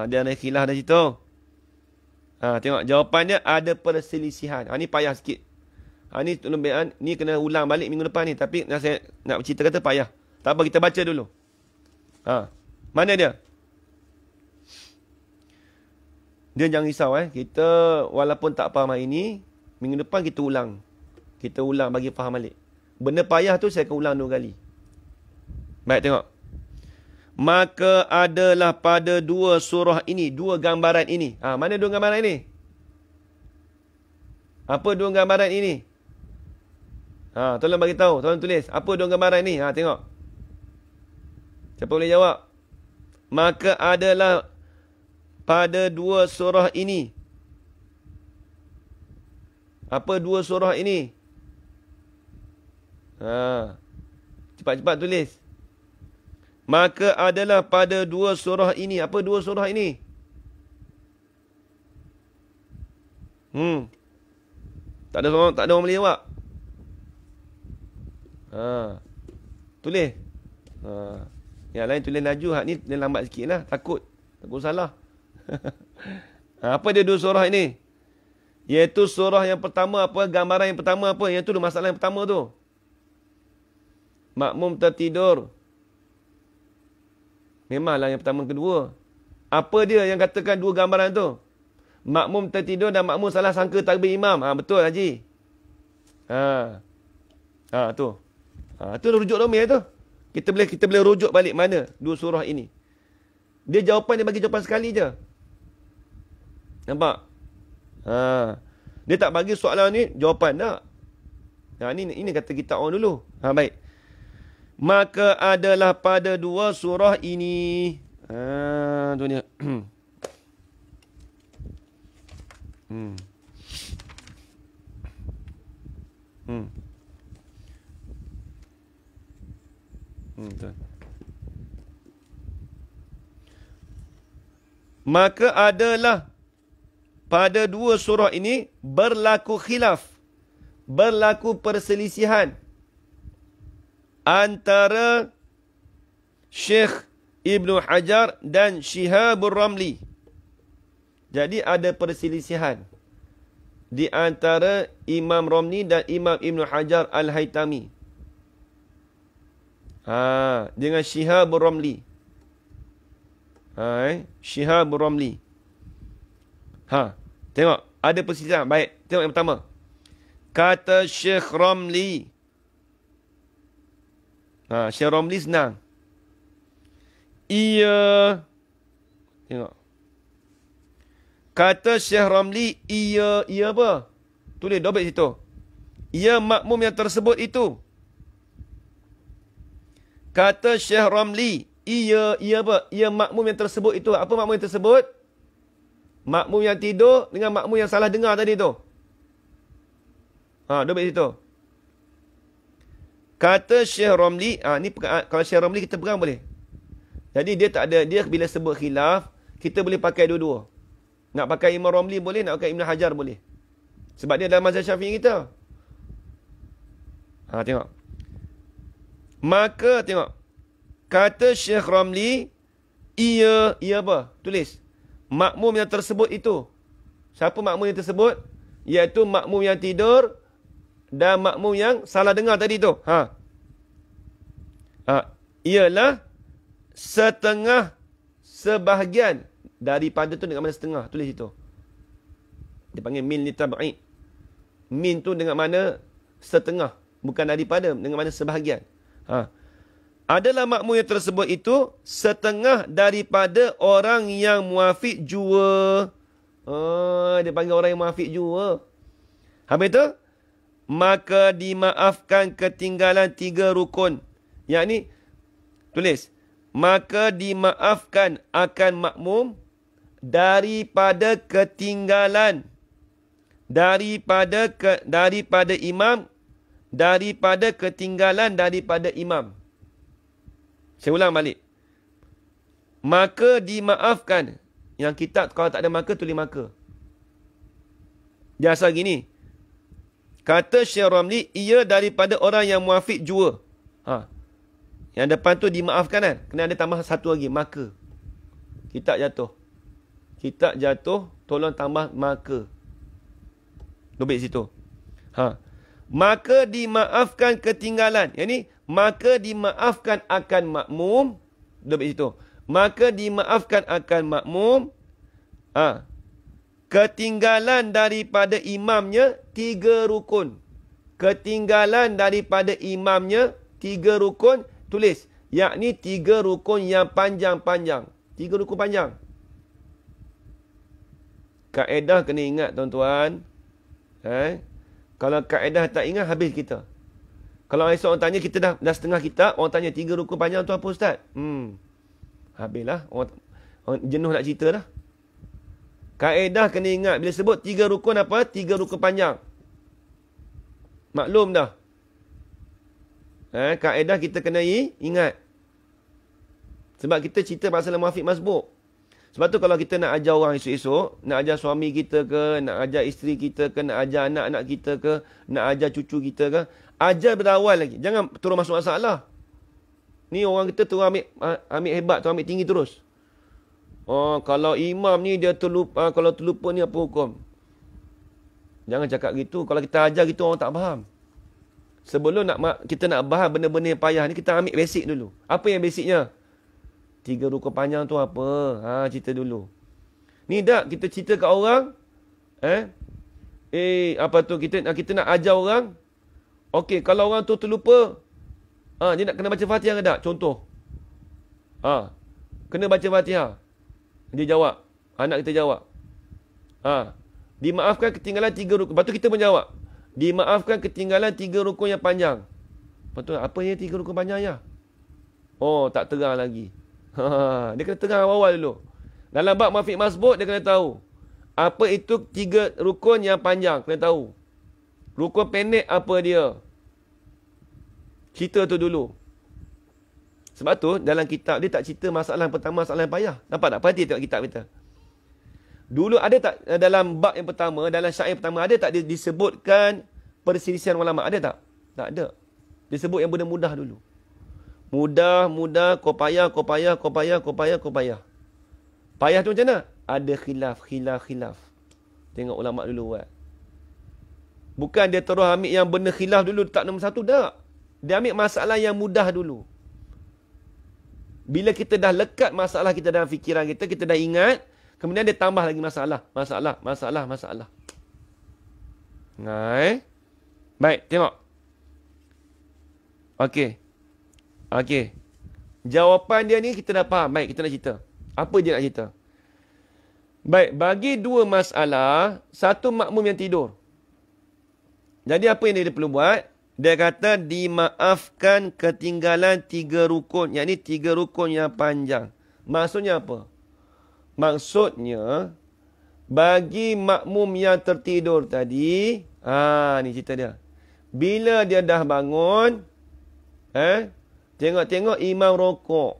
Dia ada khilaf dari situ. Tengok jawapan dia ada perselisihan. Ni payah sikit. Ni kena ulang balik minggu depan ni. Tapi saya nak cerita kata payah. Tak apa, kita baca dulu. Mana dia? Dia jangan risau. Kita walaupun tak faham hari ni, minggu depan kita ulang. Kita ulang bagi faham balik. Benda payah tu saya akan ulang 2 kali. Baik, tengok. Maka adalah pada 2 surah ini, 2 gambaran ini. Mana 2 gambaran ini? Apa 2 gambaran ini? Tolong bagi tahu, tolong tulis. Apa 2 gambaran ini? Tengok. Siapa boleh jawab? Maka adalah pada 2 surah ini. Apa 2 surah ini? Cepat-cepat tulis. Maka adalah pada 2 surah ini. Apa 2 surah ini? Tak ada orang boleh jawab. Tulis. Yang lain tulis laju. Hak ni tulis lambat sikit lah. Takut salah. Apa dia 2 surah ini? Iaitu surah yang pertama apa? Gambaran yang pertama apa? Yang tu masalah yang pertama tu. Makmum tertidur. Memanglah yang pertama kedua. Apa dia yang katakan 2 gambaran tu? Makmum tertidur dan makmum salah sangka takbir imam. Betul Haji. Tu. Tu rujuk domir tu. Kita boleh rujuk balik mana 2 surah ini. Dia jawapan dia bagi jawapan sekali je. Nampak? Dia tak bagi soalan ni jawapan tak. Ini kata kita on dulu. Baik. Maka adalah pada 2 surah ini. Tu dia. Maka adalah pada 2 surah ini berlaku khilaf. Berlaku perselisihan antara Syekh Ibnu Hajar dan Syihabur Ramli. Jadi ada perselisihan di antara Imam Ramli dan Imam Ibnu Hajar Al-Haytami. Dengan Syihabur Ramli. Syihabur Ramli. Tengok, ada perselisihan. Baik, tengok yang pertama. Kata Syekh Ramli. Syekh Ramli senang. Tengok. Kata Syekh Ramli, ia apa? Tulis dobel situ. Ia makmum yang tersebut itu. Kata Syekh Ramli, ia apa? Ia makmum yang tersebut itu. Apa makmum yang tersebut? Makmum yang tidur dengan makmum yang salah dengar tadi tu. Dobel situ. Kata Syekh Ramli, ni kalau Syekh Ramli kita pegang boleh. Jadi dia bila sebut khilaf, kita boleh pakai dua-dua. Nak pakai Imam Ramli boleh, nak pakai Ibn Hajar boleh. Sebab dia dalam mazhab Syafi'i kita. Tengok. Maka tengok. Kata Syekh Ramli, ia apa? Tulis. Makmum yang tersebut itu. Siapa makmum yang tersebut? Iaitu makmum yang tidur dan makmum yang salah dengar tadi tu. Ialah setengah sebahagian daripada tu dengan mana setengah. Tulis itu. Dia panggil min li tab'id. Min tu dengan mana setengah. Bukan daripada, dengan mana sebahagian. Adalah makmum yang tersebut itu setengah daripada orang yang muafiq jua. Dia panggil orang yang muafiq jua. Habis itu, maka dimaafkan ketinggalan 3 rukun. Yang ni, tulis. Maka dimaafkan akan makmum daripada ketinggalan. Daripada imam. Daripada ketinggalan daripada imam. Saya ulang balik. Maka dimaafkan. Yang kitab kalau tak ada maka, tulis maka. Dia asal gini. Kata Syekh Ramli, ia daripada orang yang muafiq jua. Yang depan tu dimaafkan kan. Kena ada tambah satu lagi, maka. Kitab jatuh, tolong tambah maka. Dobit situ. Maka dimaafkan ketinggalan. Yang ni, maka dimaafkan akan makmum. Dobit situ. Maka dimaafkan akan makmum. Ketinggalan daripada imamnya 3 rukun. Ketinggalan daripada imamnya 3 rukun. Tulis. Yakni 3 rukun yang panjang-panjang. 3 rukun panjang. Kaedah kena ingat tuan-tuan. Kalau kaedah tak ingat, habis kita. Kalau esok orang tanya, kita dah setengah kitab. Orang tanya 3 rukun panjang tu apa Ustaz? Habislah. Orang jenuh nak cerita dah. Kaedah kena ingat. Bila sebut 3 rukun apa? 3 rukun panjang. Maklum dah. Kaedah kita kena ingat. Sebab kita cerita masalah muafiq masbuk. Sebab tu kalau kita nak ajar orang esok-esok, nak ajar suami kita ke, nak ajar isteri kita ke, nak ajar anak-anak kita ke, nak ajar cucu kita ke, ajar berawal lagi. Jangan terus masuk masalah. Ni orang kita terus ambil hebat, terus ambil tinggi terus. Kalau imam ni dia terlupa, kalau terlupa ni apa hukum? Jangan cakap gitu. Kalau kita ajar gitu orang tak faham. Sebelum kita nak bahas benda-benda yang payah ni, kita ambil basic dulu. Apa yang basicnya? 3 rukun panjang tu apa? Cerita dulu. Ni dah kita cerita kat orang. Apa tu? Kita nak ajar orang. Okey, kalau orang tu terlupa. Dia nak kena baca Fatihah ke tak? Contoh. Kena baca Fatihah. Dia jawab. Anak kita jawab. Dimaafkan ketinggalan 3 rukun. Lepas tu kita menjawab. Dimaafkan ketinggalan 3 rukun yang panjang. Lepas tu, apa yang 3 rukun panjang ya? Tak terang lagi. Dia kena terang awal dulu. Dalam bab muafiq masbuk, dia kena tahu. Apa itu 3 rukun yang panjang. Kena tahu. Rukun pendek apa dia. Cerita tu dulu. Sebab tu, dalam kitab dia tak cerita masalah yang pertama, masalah yang payah. Nampak tak? Perhati tengok kitab kita. Dulu ada tak dalam bab yang pertama, dalam syair pertama, ada tak disebutkan perselisihan ulama? Ada tak? Tak ada. Disebut yang benda mudah dulu. Mudah, kau payah. Payah tu macam mana? Ada khilaf. Tengok ulama dulu buat. Bukan dia terus ambil yang benda khilaf dulu, tak nombor 1, tak. Dia ambil masalah yang mudah dulu. Bila kita dah lekat masalah kita dalam fikiran kita, kita dah ingat, kemudian dia tambah lagi masalah. Baik, tengok. Okey. Jawapan dia ni kita dah faham. Baik, kita nak cerita. Apa dia nak cerita? Baik, bagi 2 masalah, satu makmum yang tidur. Jadi apa yang dia perlu buat? Dia kata dimaafkan ketinggalan 3 rukun. Yang ni 3 rukun yang panjang. Maksudnya apa? Maksudnya, bagi makmum yang tertidur tadi, ni cerita dia. Bila dia dah bangun, tengok imam rokok.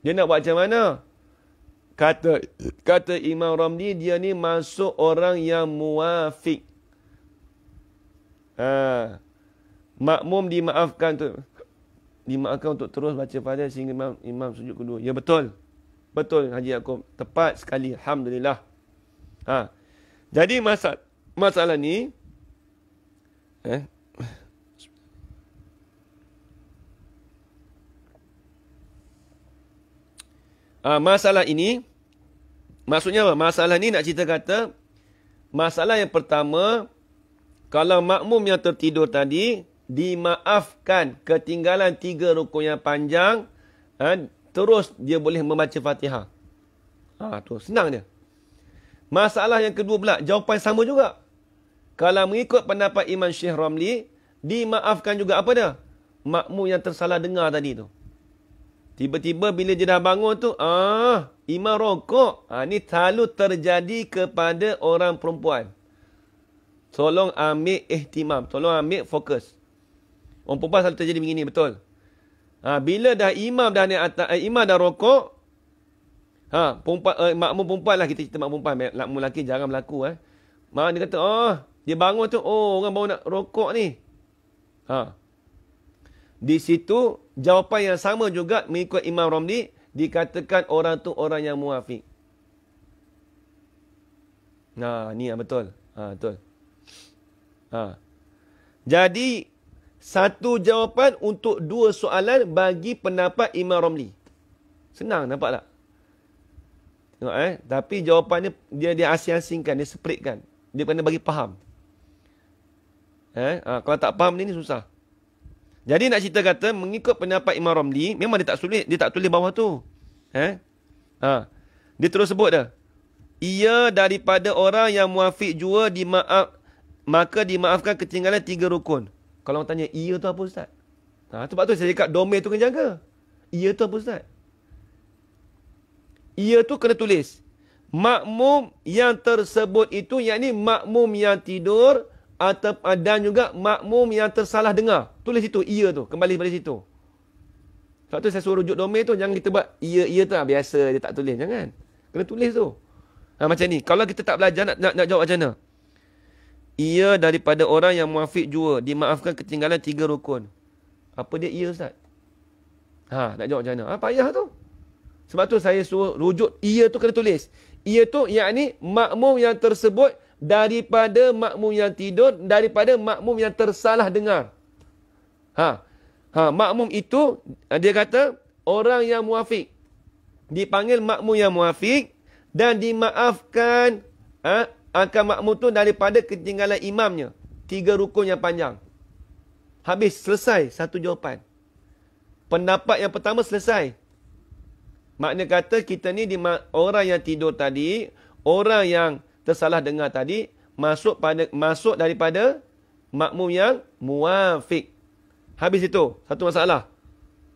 Dia nak buat macam mana? Kata Imam Ramli, dia ni masuk orang yang muafiq. Makmum dimaafkan tu. dimaafkan untuk terus baca Fatihah sehingga imam sujud kedua. Ya, betul. Betul, Haji Yaakob. Tepat sekali. Alhamdulillah. Jadi masalah ni masalah ini maksudnya apa? Masalah ni nak cerita kata, masalah yang pertama, kalau makmum yang tertidur tadi dimaafkan ketinggalan 3 rukun yang panjang, terus dia boleh membaca Fatihah. Tu senang dia. Masalah yang kedua pula, jawapan sama juga. Kalau mengikut pendapat Imam Syekh Ramli, dimaafkan juga apa dia? Makmum yang tersalah dengar tadi tu. Tiba-tiba bila dia dah bangun tu, imam rokok. Ni selalu terjadi kepada orang perempuan. Tolong ambil ihtimam. Tolong ambil fokus. Orang perempuan selalu terjadi begini, betul. Bila dah imam dah naik atas, imam dah rokok, makmum perempuan lah, kita cerita makmum perempuan. Makmum lelaki jarang berlaku. Dia kata, dia bangun tu, orang baru nak rokok ni. Di situ, jawapan yang sama juga mengikut Imam Ramli, dikatakan orang tu orang yang muafiq. Ni yang betul. Betul. Jadi, satu jawapan untuk 2 soalan bagi pendapat Imam Ramli. Senang, nampak tak? Tengok tapi jawapannya dia asing-asingkan, dia sepritkan. Dia kena bagi faham. Kalau tak faham ni susah. Jadi nak cerita kata, mengikut pendapat Imam Ramli, memang dia tak tulis bawah tu. Dia terus sebut dah. Ia daripada orang yang muafiq jua maka dimaafkan ketinggalan 3 rukun. Kalau orang tanya, ia tu apa Ustaz? Sebab tu saya cakap domain tu kena jaga. Ia tu apa Ustaz? Ia tu kena tulis. Makmum yang tersebut itu, yakni makmum yang tidur, dan juga makmum yang tersalah dengar. Tulis itu, ia tu. Kembali pada situ. Sebab tu saya suruh rujuk domain tu. Jangan kita buat ia tu biasa. Dia tak tulis. Jangan. Kena tulis tu. Macam ni. Kalau kita tak belajar, nak jawab macam mana? Ia daripada orang yang muafiq jua. Dimaafkan ketinggalan 3 rukun. Apa dia ia Ustaz? Nak jawab macam mana? Payah tu. Sebab tu saya suruh rujuk ia tu kena tulis. Ia tu yakni makmum yang tersebut daripada makmum yang tidur, daripada makmum yang tersalah dengar. Makmum itu, dia kata, orang yang muafiq. Dipanggil makmum yang muafiq dan dimaafkan akan makmum tu daripada ketinggalan imamnya. 3 rukun yang panjang. Habis, selesai satu jawapan. Pendapat yang pertama selesai. Makna kata kita ni orang yang tidur tadi, orang yang tersalah dengar tadi, masuk daripada makmum yang muafiq. Habis itu, satu masalah.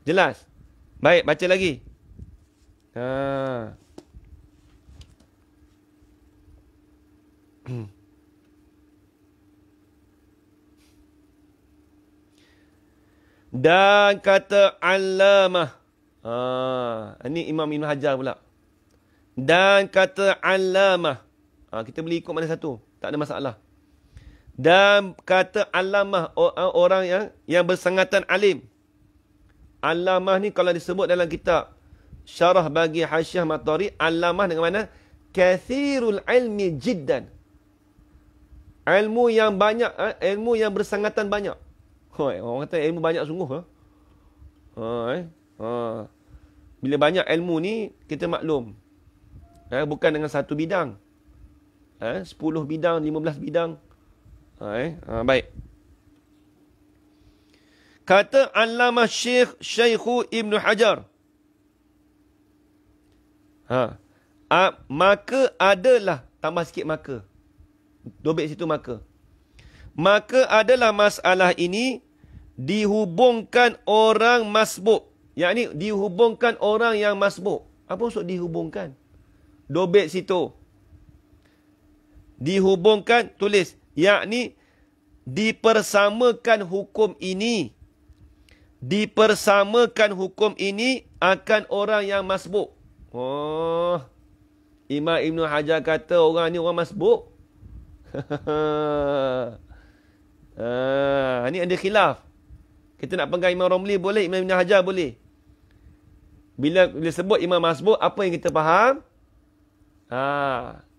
Jelas? Baik, baca lagi. Dan kata Allamah. Ini Imam Ibn Hajar pula. Dan kata Allamah. Kita boleh ikut mana satu. Tak ada masalah. Dan kata Allamah, orang yang bersangatan alim. Allamah ni kalau disebut dalam kitab Syarah bagi Hasyiah Matari, Allamah dengan mana? Kathirul ilmi jiddan. Ilmu yang banyak, ilmu yang bersangatan banyak. Orang kata ilmu banyak sungguh. Bila banyak ilmu ni, kita maklum. Bukan dengan satu bidang. 10 bidang, 15 bidang. Baik. Kata Allamah Syekhu Ibn Hajar. Maka adalah, tambah sikit maka. Dobek situ maka. Maka adalah masalah ini dihubungkan orang masbuk. Yakni dihubungkan orang yang masbuk. Apa maksud dihubungkan? Dobek situ. Dihubungkan, tulis. Yakni dipersamakan hukum ini. Dipersamakan hukum ini akan orang yang masbuk. Imam Ibn Hajar kata orang ni orang masbuk. Ni ada khilaf. Kita nak pegang Imam Romli boleh, Imam Ibn Hajar boleh. Bila sebut Imam Masbuk, apa yang kita faham?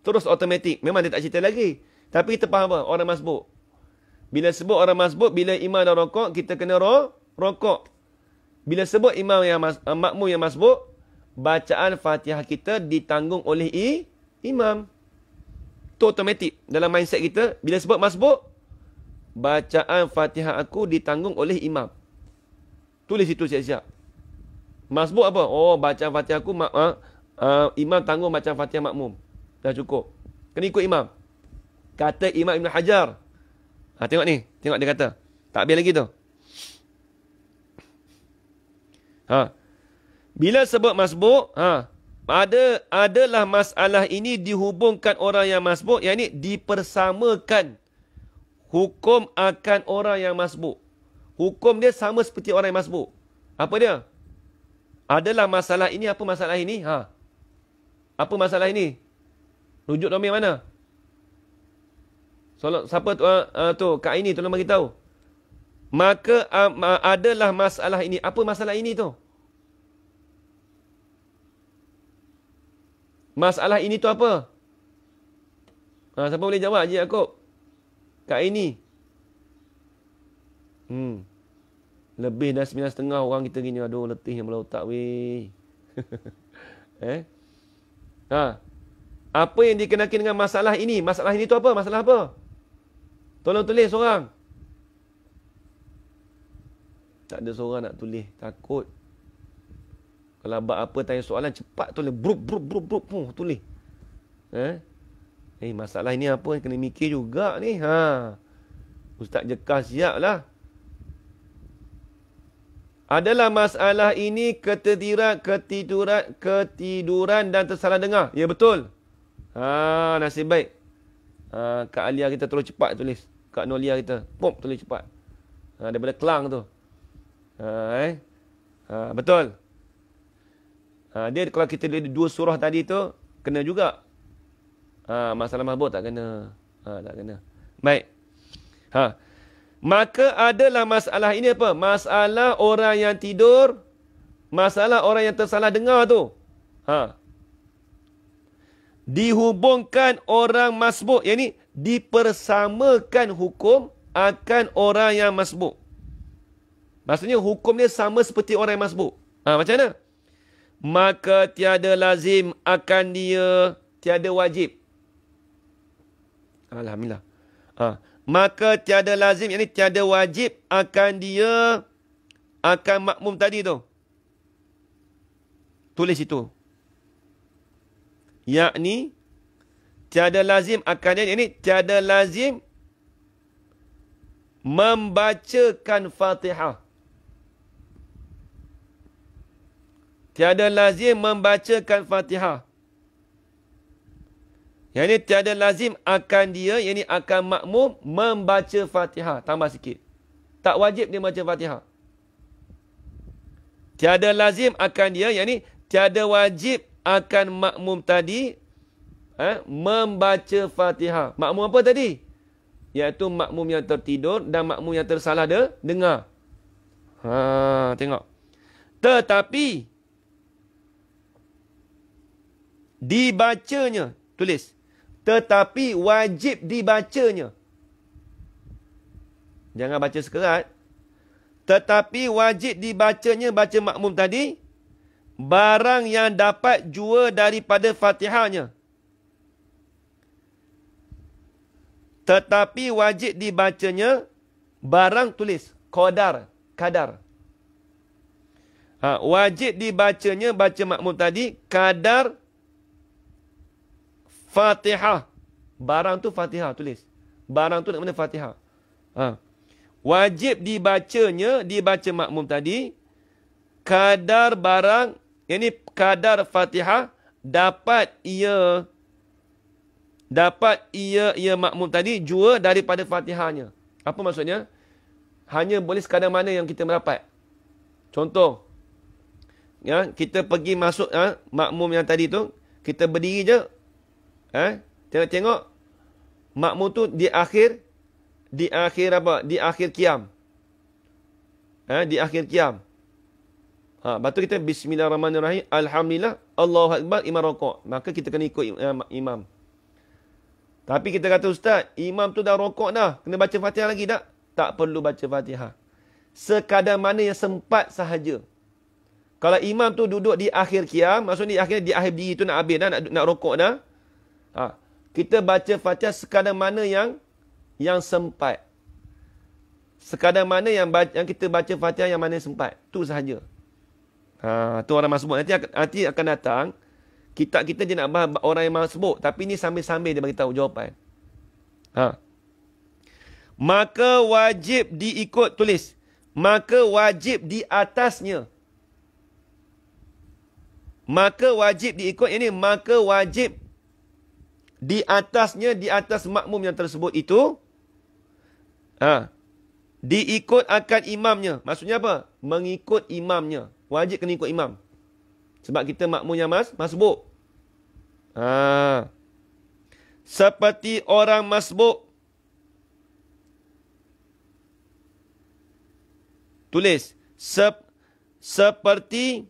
Terus automatik. Memang dia tak cerita lagi. Tapi kita faham apa? Orang masbuk. Bila sebut orang masbuk, bila imam dah rokok, kita kena rokok. Bila sebut imam yang makmum yang masbuk, bacaan Fatihah kita ditanggung oleh imam. Itu automatik. Dalam mindset kita, bila sebut masbuk, bacaan Fatihah aku ditanggung oleh imam. Tulis itu siap-siap. Masbuk apa? Oh, bacaan Fatihah aku, imam tanggung bacaan Fatihah makmum. Dah cukup. Kena ikut imam. Kata Imam Ibn Hajar. Tengok ni. Tengok dia kata. Tak habis lagi tu. Bila sebut masbuk, adalah masalah ini dihubungkan orang yang masbuk, yang ni dipersamakan hukum akan orang yang masbuk. Hukum dia sama seperti orang yang masbuk. Apa dia? Adalah masalah ini. Apa masalah ini? Apa masalah ini? Rujuk domain mana? Siapa tu? Kak ini tolong bagi tahu. Maka adalah masalah ini. Apa masalah ini tu? Masalah ini tu apa? Siapa boleh jawab? Haji Yaakob. Kak ini. Lebih dah 9.30 orang kita gini. Aduh, letih yang belah otak weh. Apa yang dikenakan dengan masalah ini? Masalah ini tu apa? Masalah apa? Tolong tulis seorang. Tak ada seorang nak tulis. Takut. Kalau abang apa tanya soalan, cepat tulis. Brup. Tulis. Masalah ini apa? Kena mikir juga ni. Ustaz Jekah siap lah. Adalah masalah ini ketiduran dan tersalah dengar. Ya, betul. Nasib baik. Kak Alia kita terlalu cepat tulis. Kak Nolia kita. Tulis cepat. Daripada Kelang tu. Betul. Dia kalau kita lihat dua surah tadi tu, kena juga. Masalah mabuk tak kena. Tak kena. Baik. Maka adalah masalah ini apa? Masalah orang yang tidur. Masalah orang yang tersalah dengar tu. Dihubungkan orang masbuk. Yang ni dipersamakan hukum akan orang yang masbuk. Maksudnya hukum dia sama seperti orang yang masbuk. Macam mana? Maka tiada lazim akan dia, tiada wajib. Alhamdulillah. Maka tiada lazim, yang ni tiada wajib akan dia, akan makmum tadi tu. Tulis itu. Yakni tiada lazim akan dia, ini tiada lazim membacakan Fatihah. Tiada lazim membacakan Fatihah. Yang ini tiada lazim akan dia, yang ini akan makmum membaca Fatihah. Tambah sikit. Tak wajib dia baca Fatihah. Tiada lazim akan dia, yang ini tiada wajib akan makmum tadi membaca Fatihah. Makmum apa tadi? Iaitu makmum yang tertidur dan makmum yang tersalah dengar. Tengok. Tetapi dibacanya, tulis. Tetapi wajib dibacanya. Jangan baca sekerat. Tetapi wajib dibacanya, baca makmum tadi, barang yang dapat jua daripada Fatihahnya. Tetapi wajib dibacanya barang, tulis, kadar. Wajib dibacanya, baca makmum tadi, kadar Fatihah. Barang tu Fatihah, tulis. Barang tu nak mana Fatihah. Wajib dibacanya, dibaca makmum tadi, kadar barang, yang ni kadar Fatihah, dapat ia makmum tadi jua daripada Fatihahnya. Apa maksudnya? Hanya boleh sekadar mana yang kita mendapat. Contoh, kita pergi masuk makmum yang tadi tu, kita berdiri je, tengok makmum tu di akhir apa? Di akhir qiyam. Di akhir qiyam. Lepas tu kita bismillahirrahmanirrahim. Alhamdulillah. Allahu Akbar. Imam rokok. Maka kita kena ikut imam. Tapi kita kata, Ustaz, imam tu dah rokok dah. Kena baca Fatihah lagi tak? Tak perlu baca Fatihah. Sekadar mana yang sempat sahaja. Kalau imam tu duduk di akhir qiyam, maksudnya di akhir berdiri tu nak habis dah, nak rokok dah. Kita baca Fatihah sekadar mana yang sempat. Sekadar mana yang kita baca Fatihah yang mana yang sempat. Tu sahaja. Tu orang masbuk. Nanti akan datang. Kitab kita dia nak bahas orang yang masbuk. Tapi ni sambil-sambil dia bagi tahu jawapan. Maka wajib diikut, tulis. Maka wajib di atasnya. Maka wajib diikut. Ini maka wajib di atasnya, di atas makmum yang tersebut itu. Diikut akan imamnya. Maksudnya apa? Mengikut imamnya. Wajib kena ikut imam. Sebab kita makmum yang masbuk. Seperti orang masbuk. Tulis. Seperti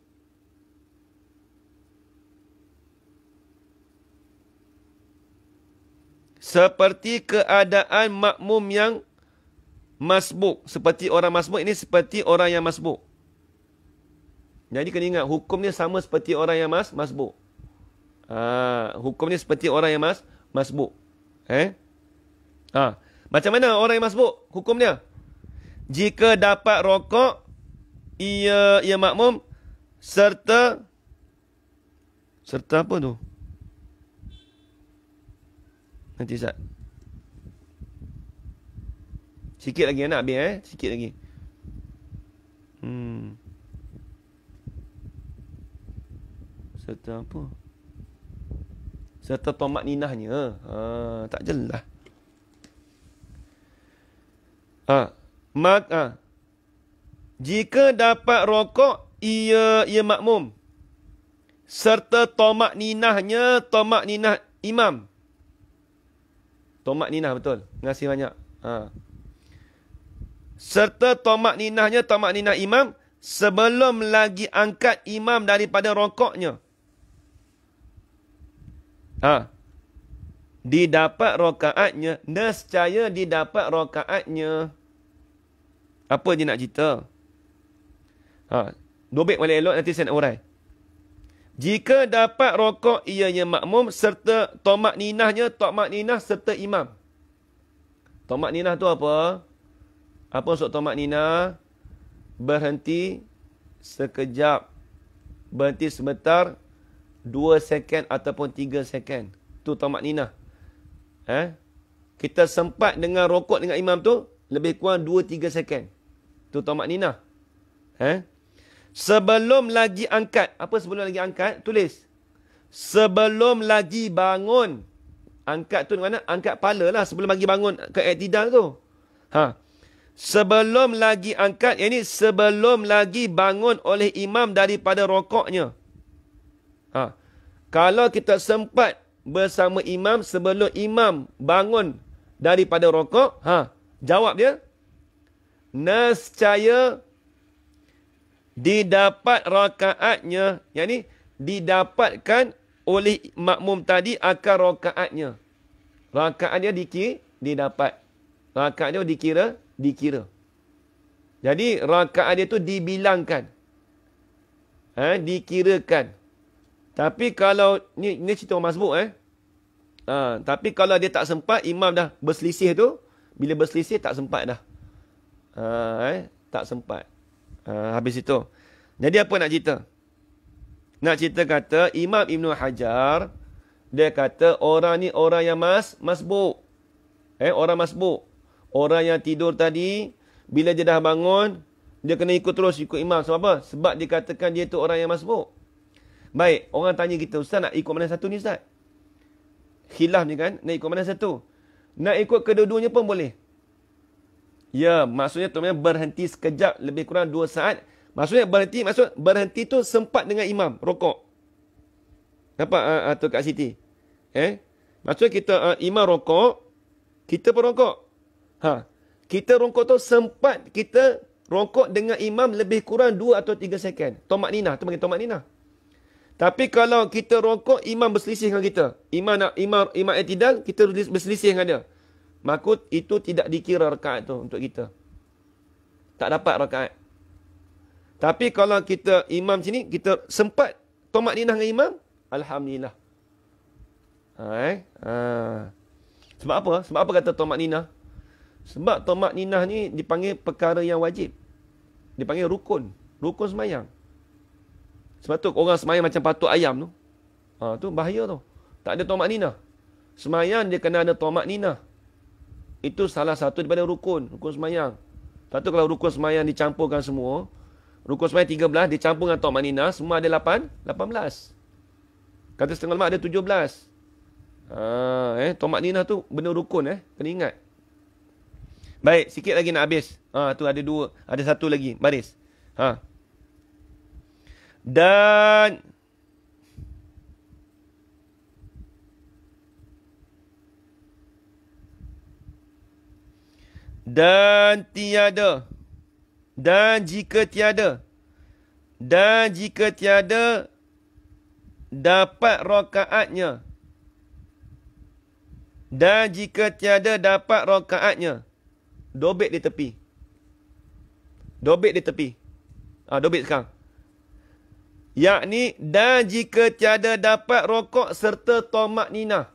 keadaan makmum yang masbuk. Seperti orang masbuk, ini seperti orang yang masbuk. Jadi kena ingat, hukum ni sama seperti orang yang masbuk. Hukum ni seperti orang yang masbuk. Macam mana orang yang masbuk? Hukum dia. Jika dapat rokok, ia makmum serta apa tu? Nanti Ustaz. Sikit lagi nak habis Sikit lagi. Serta apa? Serta tomak ninahnya. Tak jelas. Jika dapat rokok, ia makmum. Serta tomak ninahnya, tomak ninah imam. Tomak ninah betul. Terima kasih banyak. Serta tomak ninahnya, tomak ninah imam. Sebelum lagi angkat imam daripada rokoknya. Didapat rakaatnya. Nescaya didapat rakaatnya. Apa dia nak cerita? Dobek balik elok, nanti saya nak urai. Jika dapat rokok, ia makmum serta tomak ninahnya, tomak ninah serta imam. Tomak ninah tu apa? Apa maksud tomak ninah? Berhenti sekejap. Berhenti sebentar. 2 second ataupun 3 second. Tu tomak ninah. Kita sempat dengan rokok dengan imam tu, lebih kurang 2-3 second. Tu tomak ninah. Sebelum lagi angkat. Apa sebelum lagi angkat? Tulis. Sebelum lagi bangun. Angkat tu mana? Angkat kepala lah. Sebelum lagi bangun ke i'tidal tu. Sebelum lagi angkat. Yang ni sebelum lagi bangun oleh imam daripada rokoknya. Kalau kita sempat bersama imam sebelum imam bangun daripada rokok. Jawab dia. Nescaya didapat rakaatnya. Yang ni didapatkan oleh makmum tadi akan rakaatnya. Rakaat dia didapat. Rakaat dia dikira. Jadi rakaat dia tu dibilangkan. Dikirakan. Tapi kalau ni cerita orang masbuk tapi kalau dia tak sempat, imam dah berselisih tu, bila berselisih tak sempat dah. Tak sempat. Habis itu. Jadi apa nak cerita? Nak cerita kata Imam Ibn Hajar, dia kata orang ni orang yang masbuk. Orang masbuk. Orang yang tidur tadi, bila dia dah bangun, dia kena ikut terus ikut imam. Sebab apa? Sebab dikatakan dia tu orang yang masbuk. Baik, orang tanya kita, Ustaz nak ikut mana satu ni Ustaz? Khilaf ni kan, nak ikut mana satu? Nak ikut kedua-duanya pun boleh. Ya, maksudnya tu berhenti sekejap, lebih kurang 2 saat. Maksudnya berhenti tu sempat dengan imam, rokok. Nampak tu Kak Siti? Maksudnya kita imam rokok, kita pun rokok. Kita rokok tu sempat kita rokok dengan imam lebih kurang 2 atau 3 second. Tomak ninah, tu panggil tomak ninah. Tapi kalau kita rokok, imam berselisih dengan kita. Imam i'tidal, kita berselisih dengan dia. Maka itu tidak dikira rakaat tu untuk kita. Tak dapat rakaat. Tapi kalau kita imam sini, kita sempat tomak ninah dengan imam, alhamdulillah. Sebab apa? Sebab apa kata tomak ninah? Sebab tomak ninah ni dipanggil perkara yang wajib. Dipanggil rukun. Rukun semayang. Sebab tu orang semayang macam patuk ayam tu. Tu bahaya tu. Tak ada tomak ninah. Semayang dia kena ada tomak ninah. Itu salah satu daripada rukun. Rukun semayang. Lepas tu kalau rukun semayang dicampurkan semua. Rukun semayang 13 dicampur dengan tomak ninah. Semua ada 18. Kata setengah ulama ada 17. Tomak ninah tu benda rukun. Kena ingat. Baik, sikit lagi nak habis. Tu ada 2. Ada 1 lagi. Baris. Dan tiada. Dan jika tiada dapat rakaatnya. Dan jika tiada dapat rakaatnya. Dobit di tepi. Dobit sekarang. Yakni, dan jika tiada dapat rokok serta tomak ninah.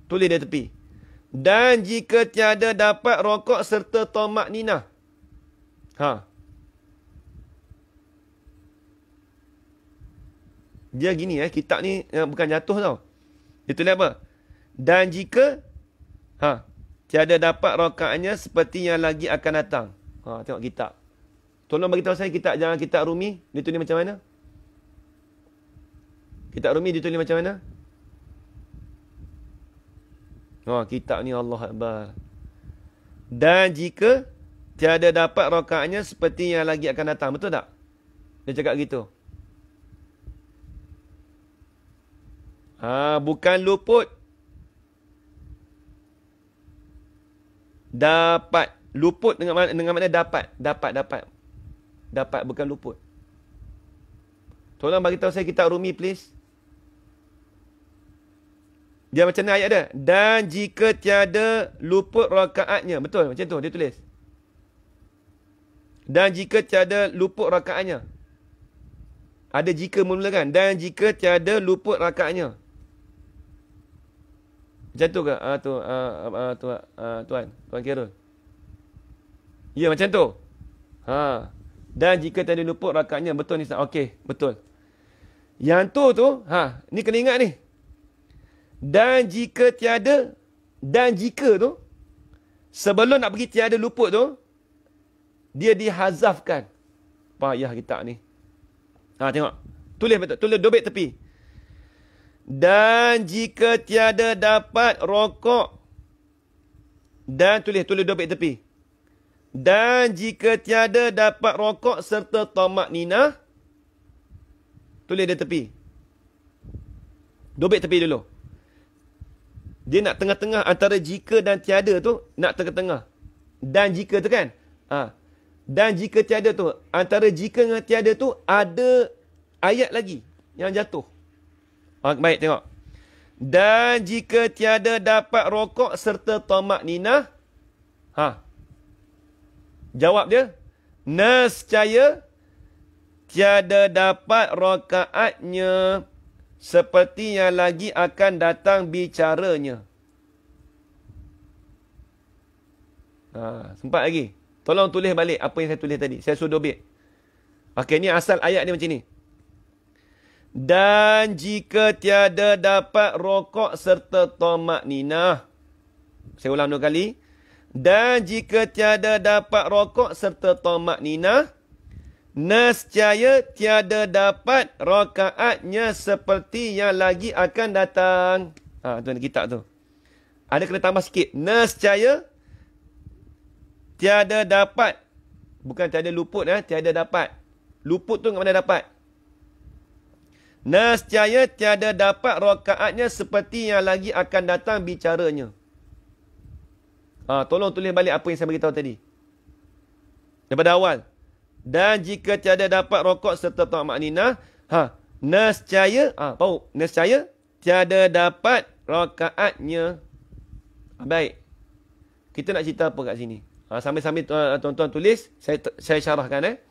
Tulis di tepi. Dan jika tiada dapat rokok serta tomak ninah. Dia gini kitab ni bukan jatuh tau. Dia tulis apa? Dan jika tiada dapat rokaatnya seperti yang lagi akan datang. Tengok kitab. Tolong bagi tahu saya kitab, jangan kitab Rumi. Dia tulis macam mana? Kitab Rumi dia tulis macam mana? Kitab ni Allah Akbar. Dan jika tiada dapat rokaatnya seperti yang lagi akan datang. Betul tak? Dia cakap gitu. Bukan luput. Dapat. Luput dengan mana dapat. Dapat bukan luput. Tolong bagi tahu saya kitab Rumi please. Dia macam mana ayat dia? Dan jika tiada luput rakaatnya. Betul macam tu dia tulis. Dan jika tiada luput rakaatnya. Ada jika mula kan? Dan jika tiada luput rakaatnya. Macam tu ke? Tuan Khairul. Ya macam tu. Dan jika tiada luput rakaatnya. Betul ni Ustaz. Okey, betul. Yang tu ni kena ingat ni. Dan jika tiada, dan jika tu sebelum nak pergi tiada luput tu dia dihazafkan. Payah kitab ni. Tengok. Tulis betul, tulis dobit tepi. Dan jika tiada dapat rokok, dan tulis dobit tepi. Dan jika tiada dapat rokok serta tomak ninah, tulis dia tepi. Dobit tepi dulu. Dia nak tengah-tengah antara jika dan tiada tu, nak tengah-tengah. Dan jika tu kan? Dan jika tiada tu, antara jika dengan tiada tu, ada ayat lagi yang jatuh. Baik, tengok. Dan jika tiada dapat rokok serta tomak ninah, jawab dia, nescaya tiada dapat rakaatnya seperti yang lagi akan datang bicaranya. Sempat lagi. Tolong tulis balik apa yang saya tulis tadi. Saya suruh dobit. Okey, ni asal ayat dia macam ni. Dan jika tiada dapat rokok serta tomak ninah. Saya ulang 2 kali. Dan jika tiada dapat rokok serta tomak ninah, nescaya tiada dapat rakaatnya seperti yang lagi akan datang. Tu kitab tu. Ada kena tambah sikit. Nescaya tiada dapat. Bukan tiada luput. Tiada dapat. Luput tu kat mana dapat? Nescaya tiada dapat rakaatnya seperti yang lagi akan datang bicaranya. Tolong tulis balik apa yang saya beritahu tadi. Daripada awal. Dan jika tiada dapat rokok serta tamakninah, nescaya, nescaya tiada dapat rakaatnya. Baik. Kita nak cerita apa kat sini? Sambil-sambil tuan-tuan tulis, saya syarahkan.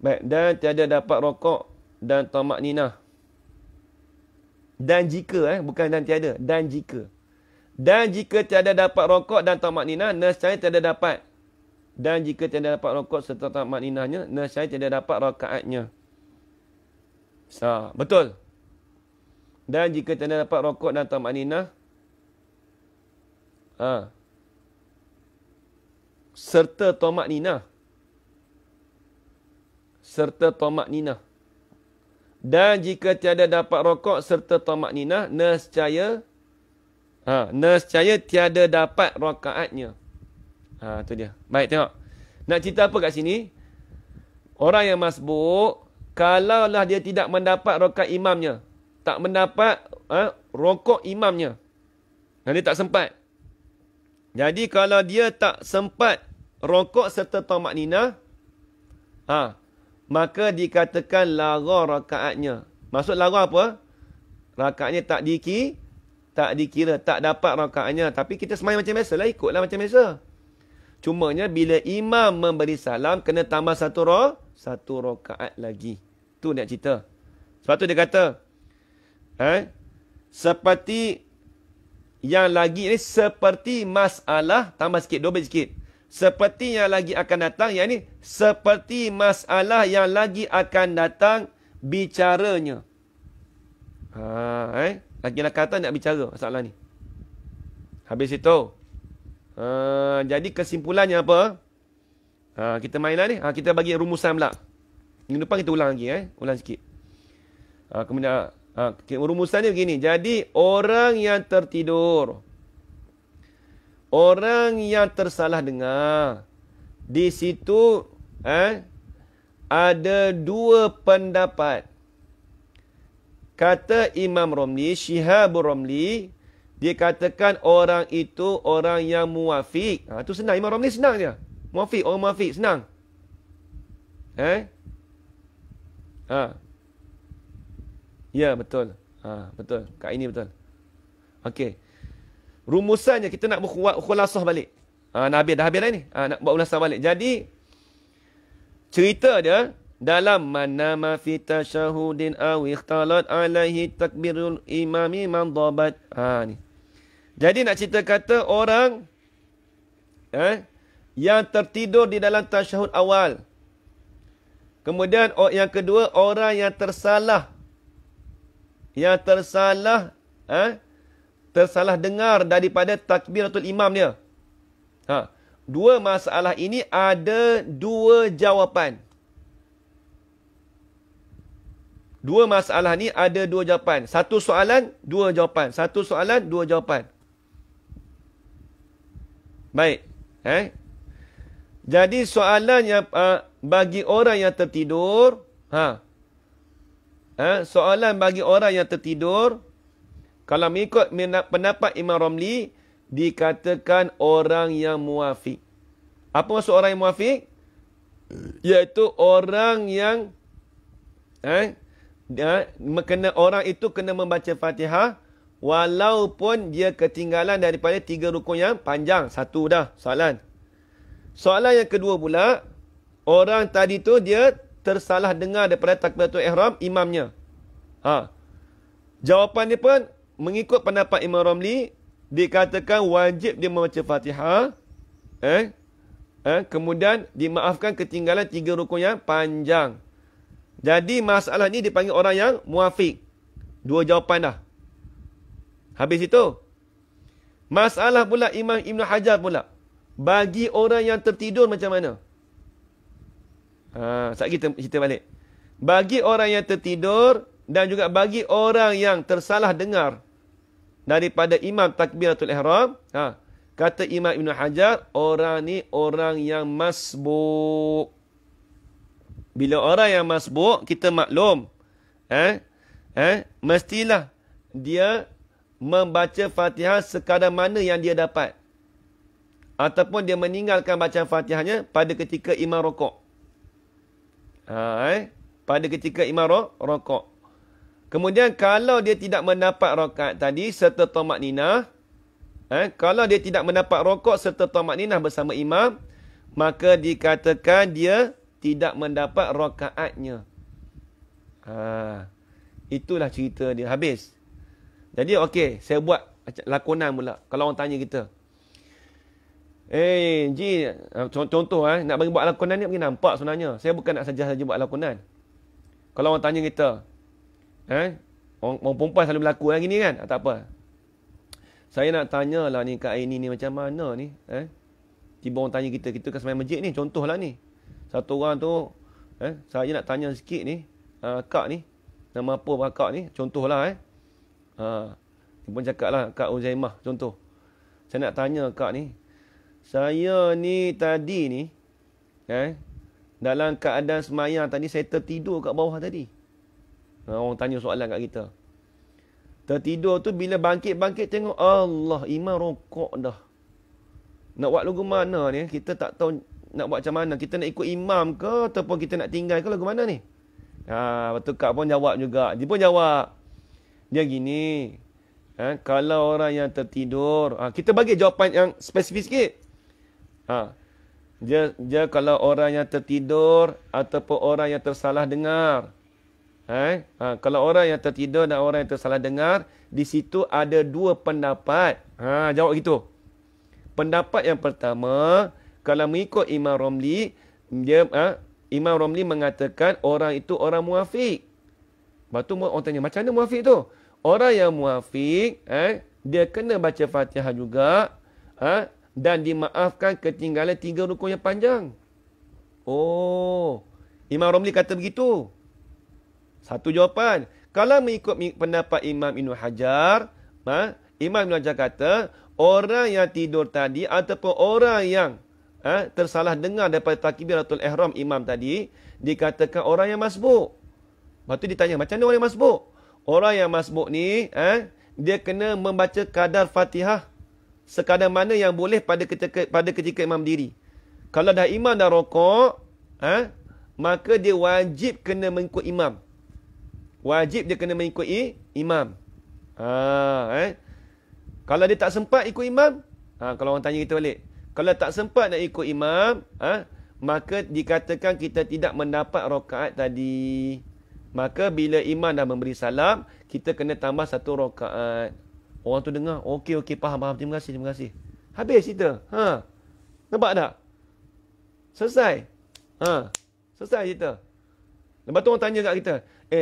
Baik. Dan tiada dapat rokok dan tamakninah. Dan jika, bukan dan tiada. Dan jika. Dan jika tiada dapat rokok dan tamakninah, nescaya tiada dapat. Dan jika tiada dapat rokok serta tamakninahnya, nescaya tiada dapat rakaatnya. Betul. Dan jika tiada dapat rokok dan tamakninah, serta tamakninah. Serta tamakninah. Dan jika tiada dapat rokok serta tamakninah, nescaya tiada dapat rakaatnya. Tu dia. Baik, tengok. Nak cerita apa kat sini? Orang yang masbuk, kalaulah dia tidak mendapat rakaat imamnya, tak mendapat rokok imamnya, dia tak sempat. Jadi kalau dia tak sempat rokok serta tamakninah, maka dikatakan lara rakaatnya. Maksud lara apa? Rakaatnya tak dikira, tak dapat rakaatnya. Tapi kita sembahyang macam biasa lah, ikutlah macam biasa. Cumanya bila imam memberi salam, kena tambah satu rakaat lagi. Tu nak cerita. Sebab tu dia kata, seperti yang lagi ni, seperti masalah, tambah sikit, double sikit. Seperti yang lagi akan datang, yang ni, seperti masalah yang lagi akan datang bicaranya. Lagi nak kata nak bicara masalah ni. Habis itu. Jadi kesimpulannya apa? Kita mainlah ni. Kita bagi rumusan pula. Minggu depan kita ulang lagi. Ulang sikit. Kemudian rumusannya begini. Jadi orang yang tertidur, orang yang tersalah dengar, di situ ada dua pendapat. Kata Imam Romli, Syihabur Romli, dia katakan orang itu orang yang muwafiq. Itu senang. Imam Romli senang dia. Muwafiq, orang muwafiq, senang. Ya, betul. Betul. Kat ini betul. Okey. Rumusannya kita nak buat khulasah balik. Dah habis dah ni. Nak buat khulasah balik. Jadi cerita dia dalam manama fi tasyahudin aw ikhtalat alaihi takbirul imami man dhabat. Ni. Jadi nak cerita kata orang yang tertidur di dalam tasyahud awal. Kemudian yang kedua, orang yang tersalah. Yang tersalah dengar daripada takbiratul imam dia. Dua masalah ini ada dua jawapan. Dua masalah ni ada dua jawapan. Satu soalan, dua jawapan. Satu soalan, dua jawapan. Baik. Jadi soalannya bagi orang yang tertidur, soalan bagi orang yang tertidur, kalau mengikut pendapat Imam Romli, dikatakan orang yang muwafiq. Apa maksud orang yang muwafiq? Iaitu orang yang orang itu kena membaca Fatihah walaupun dia ketinggalan daripada 3 rukun yang panjang. Satu dah soalan. Soalan yang kedua pula, orang tadi tu dia tersalah dengar daripada takbiratul ihram imamnya. Jawapan dia pun mengikut pendapat Imam Romli, dikatakan wajib dia membaca Fatihah. Kemudian dimaafkan ketinggalan 3 rukun yang panjang. Jadi masalah ni dipanggil orang yang muwafiq. Dua jawapan dah. Habis itu, masalah pula Imam Ibn Hajar pula. Bagi orang yang tertidur macam mana? Sekejap kita cerita balik. Bagi orang yang tertidur dan juga bagi orang yang tersalah dengar daripada imam takbiratul ihram, kata Imam Ibn Hajar, orang ni orang yang masbuk. Bila orang yang masbuk, kita maklum, mestilah dia membaca Fatihah sekadar mana yang dia dapat. ataupun dia meninggalkan bacaan Fatihahnya pada ketika imam rokok. Pada ketika imam rokok. Kemudian kalau dia tidak mendapat rakaat tadi serta tamak ninah, kalau dia tidak mendapat rokok serta tamak ninah bersama imam, maka dikatakan dia tidak mendapat rakaatnya. Itulah cerita dia. Habis. Jadi okey, saya buat lakonan pula. Kalau orang tanya kita, Ji, contoh nak bagi buat lakonan ni bagi nampak sebenarnya. Saya bukan nak saja buat lakonan. Kalau orang tanya kita, orang perempuan selalu berlaku gini kan? Tak apa. Saya nak tanya lah ni Kak Aini ni macam mana ni? Tiba orang tanya kita kan sembahyang masjid ni, contohlah ni. Satu orang tu, saya nak tanya sikit ni, Kak ni, nama apa Kak ni? Contohlah dia pun cakap lah, Kak Uzaimah, contoh. Saya nak tanya Kak ni, saya ni tadi ni, dalam keadaan semayang tadi, saya tertidur kat bawah tadi. Orang tanya soalan kat kita. Tertidur tu bila bangkit-bangkit tengok, Allah, imam rokok dah. Nak buat lagu mana ni? Kita tak tahu nak buat macam mana. Kita nak ikut imam ke ataupun kita nak tinggal ke lagu mana ni? Betul Kak pun jawab juga. Dia pun jawab. Dia gini. Kalau orang yang tertidur, kita bagi jawapan yang spesifik sikit. Dia kalau orang yang tertidur ataupun orang yang tersalah dengar. Kalau orang yang tertidur dan orang yang tersalah dengar, di situ ada dua pendapat. Jawab gitu. Pendapat yang pertama, kalau mengikut Imam Romli, Imam Romli mengatakan orang itu orang muafiq. Lepas tu orang tanya, macam mana muafiq tu? Orang yang muafiq, dia kena baca Fatihah juga, dan dimaafkan ketinggalan 3 rukun yang panjang. Oh, Imam Romli kata begitu. Satu jawapan. Kalau mengikut pendapat Imam Ibn Hajar, Imam Ibn Hajar kata, orang yang tidur tadi ataupun orang yang tersalah dengar daripada takbiratul ihram imam tadi, dikatakan orang yang masbuk. Lepas tu ditanya, macam mana orang yang masbuk? Orang yang masbuk ni, dia kena membaca kadar Fatihah sekadar mana yang boleh pada ketika imam diri. Kalau dah imam dah rokok, maka dia wajib kena mengikut imam. Wajib dia kena mengikut imam. Kalau dia tak sempat ikut imam, kalau orang tanya kita balik, kalau tak sempat nak ikut imam, maka dikatakan kita tidak mendapat rakaat tadi. Maka bila imam dah memberi salam, kita kena tambah 1 rakaat. Orang tu dengar, okey, faham, terima kasih. Habis cerita. Nampak tak? Selesai. Selesai cerita. Lepas tu orang tanya kat kita,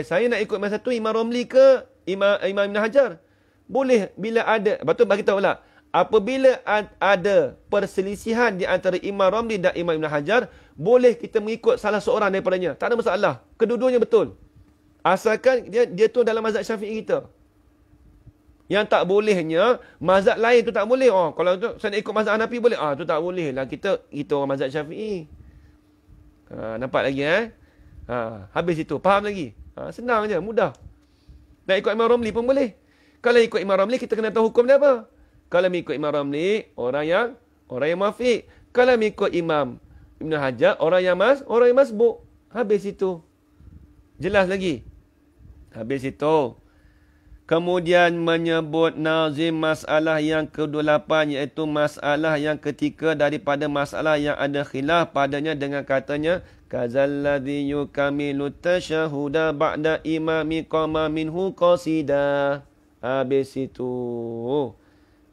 saya nak ikut imam satu, Imam Romli ke Imam Ibn Hajar? Boleh bila ada. Lepas tu bagi tahu lah, apabila ada perselisihan di antara Imam Romli dan Imam Ibn Hajar, boleh kita mengikut salah seorang daripadanya. Tak ada masalah. Kedua-duanya betul. Asalkan dia tu dalam mazhab Syafi'i kita. Yang tak bolehnya, mazhab lain tu tak boleh. Kalau tu saya nak ikut mazhab Hanafi boleh. Tu tak boleh lah. Kita orang mazhab Syafi'i. Nampak lagi habis itu. Faham lagi? Senang je, mudah. Nak ikut Imam Romli pun boleh. Kalau ikut Imam Romli, kita kena tahu hukum dia apa. Kalau mengikut Imam Romli, orang yang muafiq. Kalau mengikut Imam Ibn Hajar, orang yang masbuk. Habis itu. Jelas lagi? Habis itu. Kemudian menyebut nazim masalah yang ke-28, iaitu masalah yang ketiga daripada masalah yang ada khilaf padanya dengan katanya, kazalladhi yukamilu tasyahuda ba'da imami qama minhu qasida. Habis itu.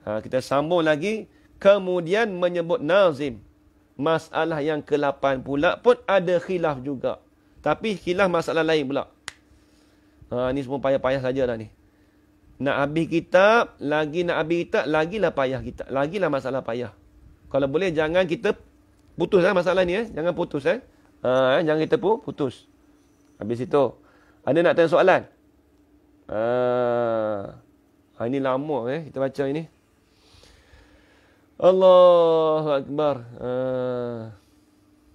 Kita sambung lagi. Kemudian menyebut nazim. Masalah yang ke-8 pula pun ada khilaf juga. Tapi khilaf masalah lain pula. Ni semua payah-payah saja dah ni. Nak habis kitab, lagilah payah kita. Lagilah masalah payah. Kalau boleh jangan kita putus masalah ni. Jangan putus. Jangan kita putus. Habis itu. Ada nak tanya soalan? Ini lama kita baca ini. Allahu Akbar.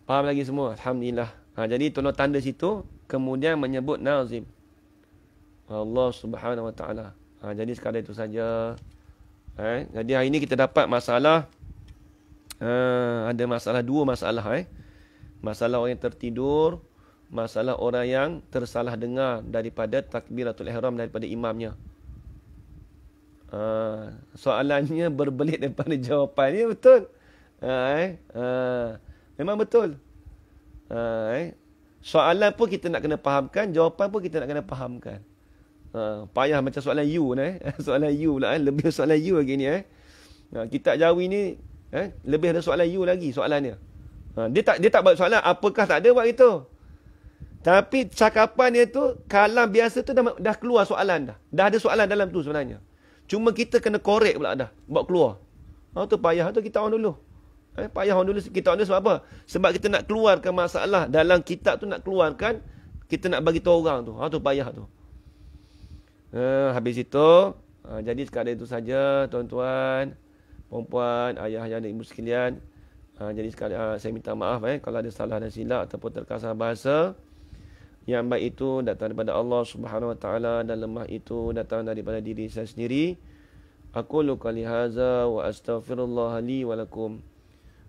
Faham lagi semua? Alhamdulillah. Jadi tolong tanda situ. Kemudian menyebut nazim. Allah Subhanahu Wa Taala. Jadi sekadar itu saja. Jadi hari ini kita dapat masalah Ada masalah, dua masalah Masalah orang yang tertidur, masalah orang yang tersalah dengar daripada takbiratul ihram daripada imamnya. Soalannya berbelit daripada jawapannya, betul. Memang betul. Soalan pun kita nak kena fahamkan, jawapan pun kita nak kena fahamkan. Payah macam soalan you soalan you pula lebih soalan you lagi ni kitab Jawi ni lebih ada soalan you lagi soalannya. Dia tak buat soalan apakah, tak ada buat itu. Tapi cakapan dia tu kalam biasa tu dah keluar soalan dah. Dah ada soalan dalam tu sebenarnya. Cuma kita kena korek pula dah buat keluar. Tu payah tu kita on dulu. Payah on dulu kita on dulu sebab apa? Sebab kita nak keluarkan masalah dalam kitab tu, nak keluarkan, kita nak bagi tahu orang tu. Tu payah tu. Habis itu, jadi sekadar itu saja tuan-tuan, puan-puan, ayah-ayah dan ibu sekalian. Jadi sekadar saya minta maaf kalau ada salah dan silap ataupun terkasar bahasa. Yang baik itu datang daripada Allah Subhanahu Wa Taala dan lemah itu datang daripada diri saya sendiri. Aqulu qali hadza wa astaghfirullah li wa lakum.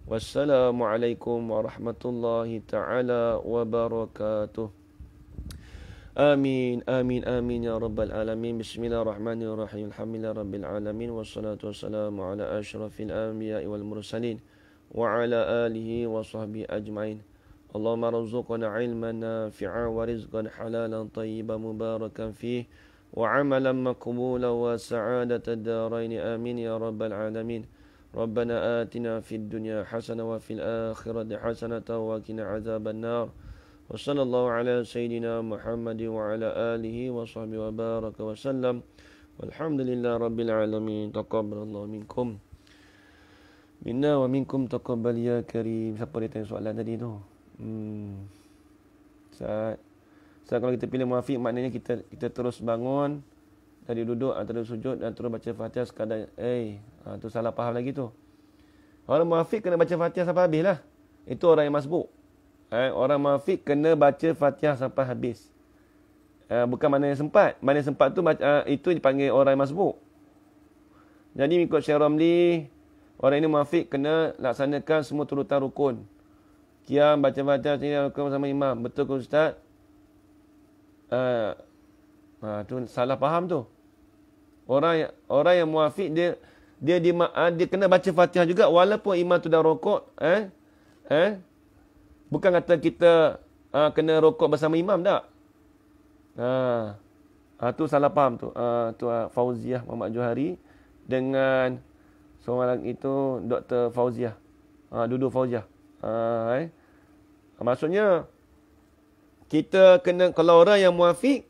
Wassalamualaikum warahmatullahi taala wabarakatuh. Amin, amin, amin ya rabbal alamin. Bismillahirrahmanirrahim. Alhamdulillah rabbil alamin. Wassalatu wassalamu ala asyrafil anbiya'i wal mursalin wa ala alihi wa sahbihi ajma'in. Allahumma rzuqna ilman nafi'a wa rizqan halalan tayyiban mubarakan fih wa amalan maqbulan wa sa'adata ad-darain. Amin ya rabbal alamin. Rabbana atina fid dunya hasanah wa fil akhirati hasanah wa qina adzaban nar. Wa sallallahu ala sayyidina Muhammad wa ala alihi wa sahbihi wa baraka wa sallam. Walhamdulillah rabbil alamin. Taqabbalallahu minkum. Minna wa minkum taqabbal ya karim. Siapa dia tanya soalan tadi tu? Saat kalau kita pilih muafiq, maknanya kita terus bangun dari duduk atau dari sujud dan terus baca Fatihah sekadar tu salah faham lagi tu. Orang muafiq kena baca Fatihah sampai habis lah. Itu orang yang masbuk. Orang muafiq kena baca Fatihah sampai habis. Bukan mana yang sempat. Mana yang sempat tu itu dipanggil orang yang masbuk. Jadi ikut Syekh Ramli, orang ini muafiq kena laksanakan semua turutan rukun. Qiyam, baca Fatihah, sini rukun bersama imam. Betul ke Ustaz? Tu salah faham tu. Orang yang muafiq dia kena baca Fatihah juga walaupun imam tu dah rokok. Bukan kata kita kena rokok bersama imam tak? Tu salah faham tu. Tu Fauziah Muhammad Johari dengan seorang lagi itu Dr. Fauziah. Dudu Fauziah. Maksudnya kita kena, kalau orang yang muafiq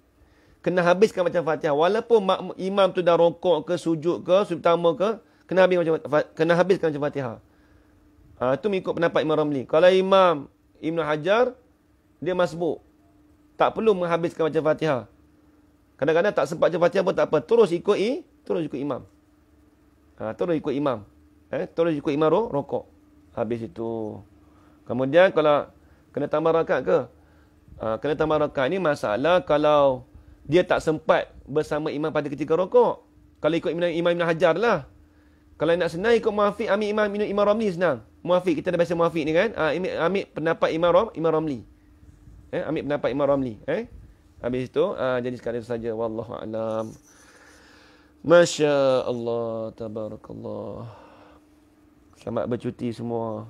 kena habiskan macam Fatihah walaupun imam tu dah rokok ke sujud ke sujud pertama ke, kena habiskan macam Fatihah. Itu mengikut pendapat Imam Ramli. Kalau Imam Ibn Hajar dia masbuk, tak perlu menghabiskan macam Fatihah. Kadang-kadang tak sempat macam Fatihah pun tak apa, terus ikut imam. Terus ikut imam. Terus ikut imam rokok. Habis itu. Kemudian kalau kena tambah rakaat ke? Kena tambah rakaat ni masalah kalau dia tak sempat bersama imam pada ketika rokok. Kalau ikut Imam Ibn Hajar lah. Kalau nak senang ikut muafiq, ambil Imam Ramli senang. Muafiq, kita dah biasa muafiq ni kan. Ambil pendapat Imam Ramli. Ambil pendapat Imam Ramli. Habis itu, jadi sekadar itu saja. Wallahu a'lam. Masya Allah, tabarakallah. Selamat bercuti semua.